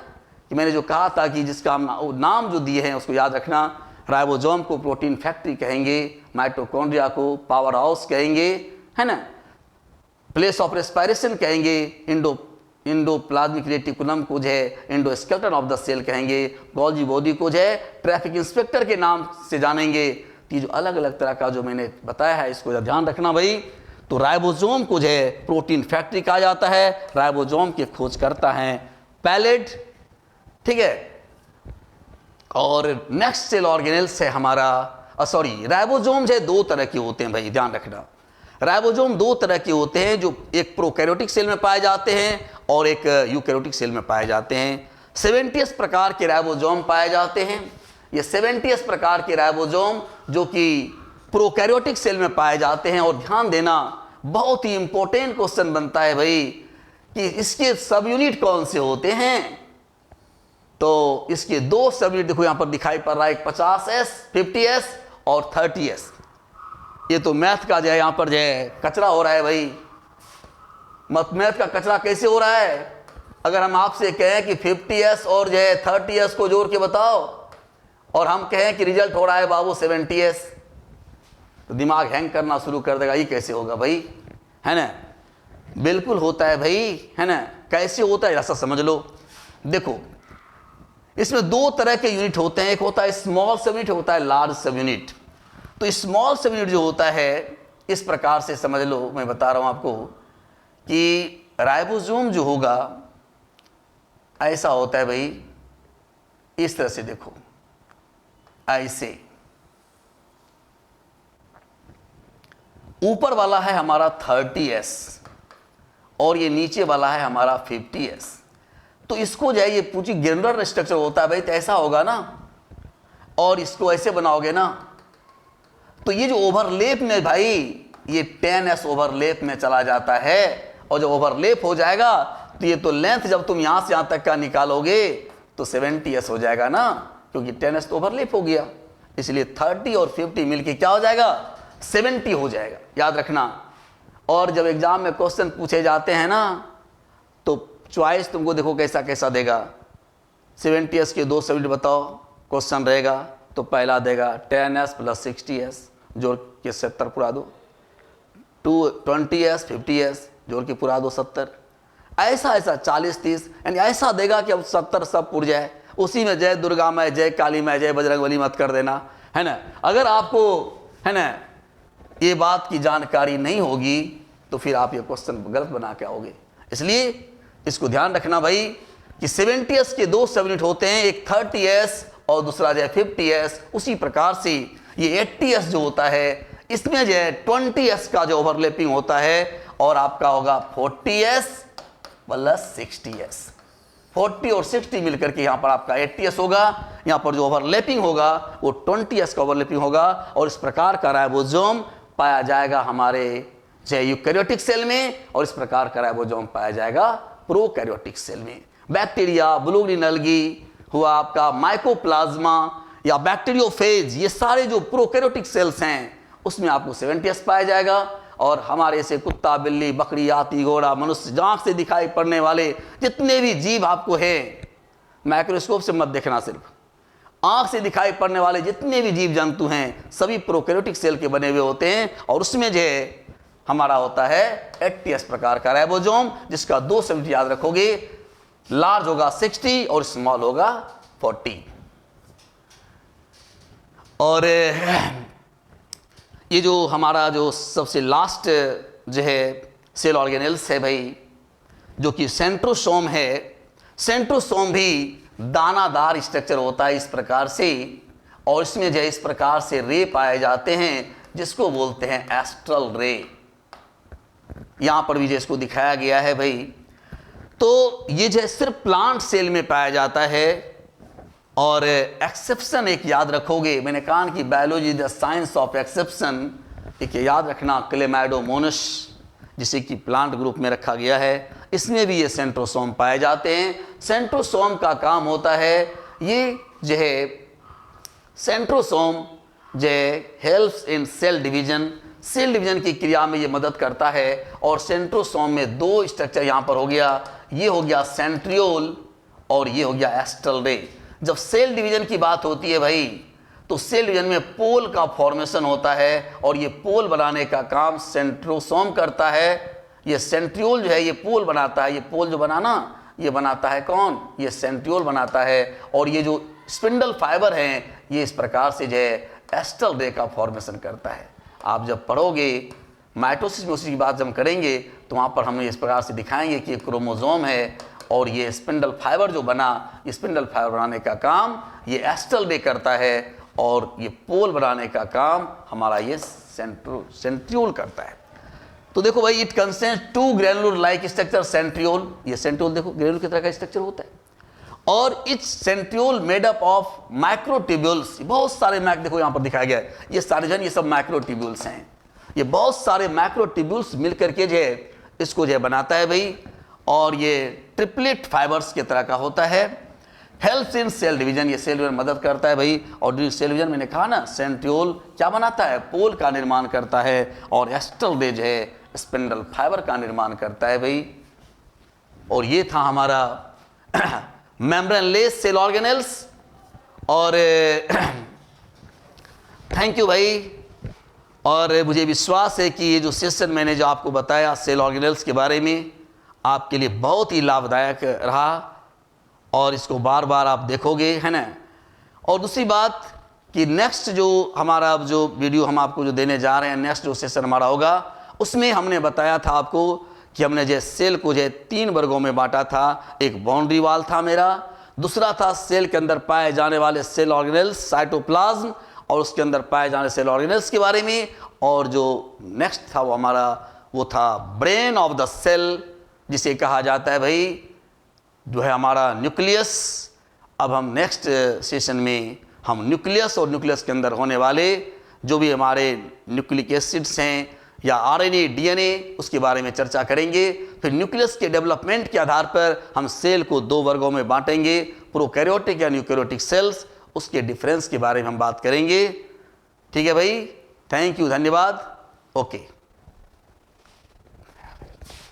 Speaker 1: कि मैंने जो कहा था कि जिसका हम नाम जो दिए हैं उसको याद रखना। राइबोसोम को प्रोटीन फैक्ट्री कहेंगे, माइटोकॉन्ड्रिया को पावर हाउस कहेंगे है ना, प्लेस ऑफ रेस्पिरेशन कहेंगे, इंडोप्लाज्मिक रेटिकुलम को जो है इंडोस्केलेटन ऑफ द सेल कहेंगे, गोल्जी बॉडी को जो है ट्रैफिक इंस्पेक्टर के नाम से जानेंगे। ये जो अलग अलग तरह का जो मैंने बताया है इसको ध्यान रखना भाई। तो राइबोसोम को जो है प्रोटीन फैक्ट्री कहा जाता है। राइबोसोम के खोज करता है पैलेट, ठीक है। और नेक्स्ट सेल ऑर्गेनेल्स है हमारा राइबोसोम जो है दो तरह के होते हैं भाई, ध्यान रखना। राइबोसोम दो तरह के होते हैं, जो एक प्रोकैरियोटिक सेल में पाए जाते हैं और एक यूकैरियोटिक सेल में पाए जाते हैं। 70 प्रकार के राइबोसोम पाए जाते हैं। ये 70 प्रकार के राइबोसोम जो कि प्रोकैरियोटिक सेल में पाए जाते हैं। और ध्यान देना, बहुत ही इंपॉर्टेंट क्वेश्चन बनता है भाई कि इसके सब यूनिट कौन से होते हैं। तो इसके दो सब यूनिट देखो यहां पर दिखाई पड़ रहा है, एक 50s, 50s और 30s। ये तो मैथ का जो है यहां पर जो है कचरा हो रहा है भाई। मैथ का कचरा कैसे हो रहा है? अगर हम आपसे कहें कि 50s और जो है 30s को जोड़ के बताओ और हम कहें कि रिजल्ट हो रहा है बाबू 70s, तो दिमाग हैंग करना शुरू कर देगा। ये कैसे होगा भाई, है ना? बिल्कुल होता है भाई, है ना? कैसे होता है ऐसा समझ लो। देखो इसमें दो तरह के यूनिट होते हैं, एक होता है स्मॉल सब यूनिट, होता है लार्ज सब यूनिट। तो स्मॉल सब यूनिट जो होता है इस प्रकार से समझ लो, मैं बता रहा हूं आपको कि राइबोसोम जो होगा ऐसा होता है भाई, इस तरह से देखो, ऐसे ऊपर वाला है हमारा 30s और ये नीचे वाला है हमारा 50s। तो इसको जो है ये पूरी ग्रेनुलर स्ट्रक्चर होता है भाई, तो ऐसा होगा ना, और इसको ऐसे बनाओगे ना, तो ये जो ओवरलेप में भाई ये 10s ओवरलेप में चला जाता है। और जब ओवरलेप हो जाएगा तो ये तो लेंथ जब तुम यहां से यहां तक का निकालोगे तो 70s हो जाएगा ना, क्योंकि 10s तो ओवरलेप हो गया। इसलिए 30 और 50 मिलके क्या हो जाएगा, 70 हो जाएगा, याद रखना। और जब एग्जाम में क्वेश्चन पूछे जाते हैं ना तो चॉइस तुमको देखो कैसा कैसा देगा। 70s के दो सब बताओ, क्वेश्चन रहेगा तो पहला देगा 10s प्लस 60s जोड़ के 70 पुरा दो, 20s 50s जोड़ के पुरा दो 70, ऐसा ऐसा 40 30, यानी ऐसा देगा कि अब 70 सब पुर जाए। उसी में जय दुर्गा में, जय काली में, जय बजरंगबली मत कर देना, है ना। अगर आपको, है ना, ये बात की जानकारी नहीं होगी तो फिर आप ये क्वेश्चन गलत बना के आओगे। इसलिए इसको ध्यान रखना भाई कि 70s के दो सब यूनिट होते हैं, एक 30s और दूसरा जो है 50s। उसी प्रकार से ये 80s जो होता है इसमें जो है 20s का जो ओवरलैपिंग होता है, और आपका होगा 40s प्लस 60s। 40 और 60 मिलकर के यहाँ पर आपका 80s होगा। यहाँ पर जो ओवरलैपिंग होगा वो 20s का ओवरलैपिंग होगा। और इस प्रकार का राइबोसोम पाया जाएगा हमारे जो यूकैरियोटिक सेल में, और इस प्रकार का राइबोसोम पाया जाएगा प्रोकैरियोटिक सेल में। बैक्टीरिया, ब्लू ग्रीन एल्गी हुआ, आपका माइकोप्लाज्मा या बैक्टीरियोफेज, ये सारे जो प्रोकैरियोटिक सेल्स हैं उसमें आपको 70s पाया जाएगा। और हमारे से कुत्ता, बिल्ली, बकरी, हाथी, घोड़ा, मनुष्य, आंख से दिखाई पड़ने वाले जितने भी जीव आपको हैं, माइक्रोस्कोप से मत देखना, सिर्फ आंख से दिखाई पड़ने वाले जितने भी जीव जंतु हैं सभी प्रोकैरियोटिक सेल के बने हुए होते हैं। और उसमें जो है हमारा होता है 80s प्रकार का राइबोसोम, जिसका दो सब याद रखोगे, लार्ज होगा 60 और स्मॉल होगा 40। और ये जो हमारा जो सबसे लास्ट जो है सेल ऑर्गेनेल्स है भाई, जो कि सेंट्रोसोम है। सेंट्रोसोम भी दानादार स्ट्रक्चर होता है इस प्रकार से, और इसमें जो है इस प्रकार से रे पाए जाते हैं जिसको बोलते हैं एस्ट्रल रे। यहां पर भी जिसको दिखाया गया है भाई, तो ये जो है सिर्फ प्लांट सेल में पाया जाता है। और एक्सेप्शन एक याद रखोगे, मैंने कहा कि biology the science of exception, एक याद रखना, क्लेमाइडोमोनस जिसे कि प्लांट ग्रुप में रखा गया है, इसमें भी ये सेंट्रोसोम पाए जाते हैं। सेंट्रोसोम का काम होता है, ये जो है सेंट्रोसोम जो है helps in cell division, cell division की क्रिया में ये मदद करता है। और सेंट्रोसोम में दो स्ट्रक्चर यहाँ पर हो गया, ये हो गया सेंट्रियोल और ये हो गया एस्ट्रल रे। जब सेल डिवीजन की बात होती है भाई, तो सेल डिवीजन में पोल का फॉर्मेशन होता है, और ये पोल बनाने का काम सेंट्रोसोम करता है। ये सेंट्रियोल जो है ये पोल बनाता है, ये पोल जो बनाना ये बनाता है कौन, ये सेंट्रियोल बनाता है। और ये जो स्पिंडल फाइबर हैं ये इस प्रकार से जो है एस्ट्रल रे का फॉर्मेशन करता है। आप जब पढ़ोगे माइटोसिस में उसी बात जब हम करेंगे तो वहाँ पर हम इस प्रकार से दिखाएंगे कि ये क्रोमोसोम है, और ये स्पिंडल फाइबर जो बना, ये स्पिंडल फाइबर बनाने का काम ये एस्ट्रल रे करता है, और ये पोल बनाने का काम हमारा ये सेंट्रियोल करता है। तो देखो भाई, it consists to granular like structure centriole. ये सेंट्रियोल देखो ग्रेनुलर की तरह का स्ट्रक्चर होता है, और it's centriole made up of microtubules, बहुत सारे देखो यहां पर दिखाया गया है, ये सारे जन ये सब माइक्रोट्यूब्यूल्स हैं, ये बहुत सारे माइक्रोट्यूब्यूल्स मिलकर के जो है इसको जो है बनाता है भाई, और ये ट्रिपलेट फाइबर्स की तरह का होता है। हेल्प्स इन सेल डिवीजन, ये सेल डिवीजन मदद करता है भाई, और सेल डिवीजन मैंने कहा ना सेंट्रियोल क्या बनाता है, पोल का निर्माण करता है, और एस्टरलेज है स्पिंडल फाइबर का निर्माण करता है भाई। और ये था हमारा मेम्ब्रेनलेस सेल ऑर्गेनेल्स। और थैंक यू भाई, और मुझे विश्वास है कि ये जो सेशन मैंने जो आपको बताया सेल ऑर्गेनेल्स के बारे में आपके लिए बहुत ही लाभदायक रहा, और इसको बार बार आप देखोगे, है ना। और दूसरी बात कि नेक्स्ट जो हमारा अब जो वीडियो हम आपको जो देने जा रहे हैं, नेक्स्ट जो सेशन हमारा होगा, उसमें हमने बताया था आपको कि हमने जो सेल को जो 3 वर्गों में बांटा था। एक बाउंड्री वॉल था मेरा, दूसरा था सेल के अंदर पाए जाने वाले सेल ऑर्गेनेल्स साइटोप्लाज्म, और उसके अंदर पाए जाने सेल ऑर्गेनेल्स के बारे में, और जो नेक्स्ट था वो हमारा वो था ब्रेन ऑफ द सेल, जिसे कहा जाता है भाई जो है हमारा न्यूक्लियस। अब हम नेक्स्ट सेशन में हम न्यूक्लियस और न्यूक्लियस के अंदर होने वाले जो भी हमारे न्यूक्लिक एसिड्स हैं या आरएनए डीएनए, उसके बारे में चर्चा करेंगे। फिर न्यूक्लियस के डेवलपमेंट के आधार पर हम सेल को 2 वर्गों में बांटेंगे, प्रोकैरियोटिक या यूकैरियोटिक सेल्स, उसके डिफरेंस के बारे में हम बात करेंगे। ठीक है भाई, थैंक यू, धन्यवाद, ओके।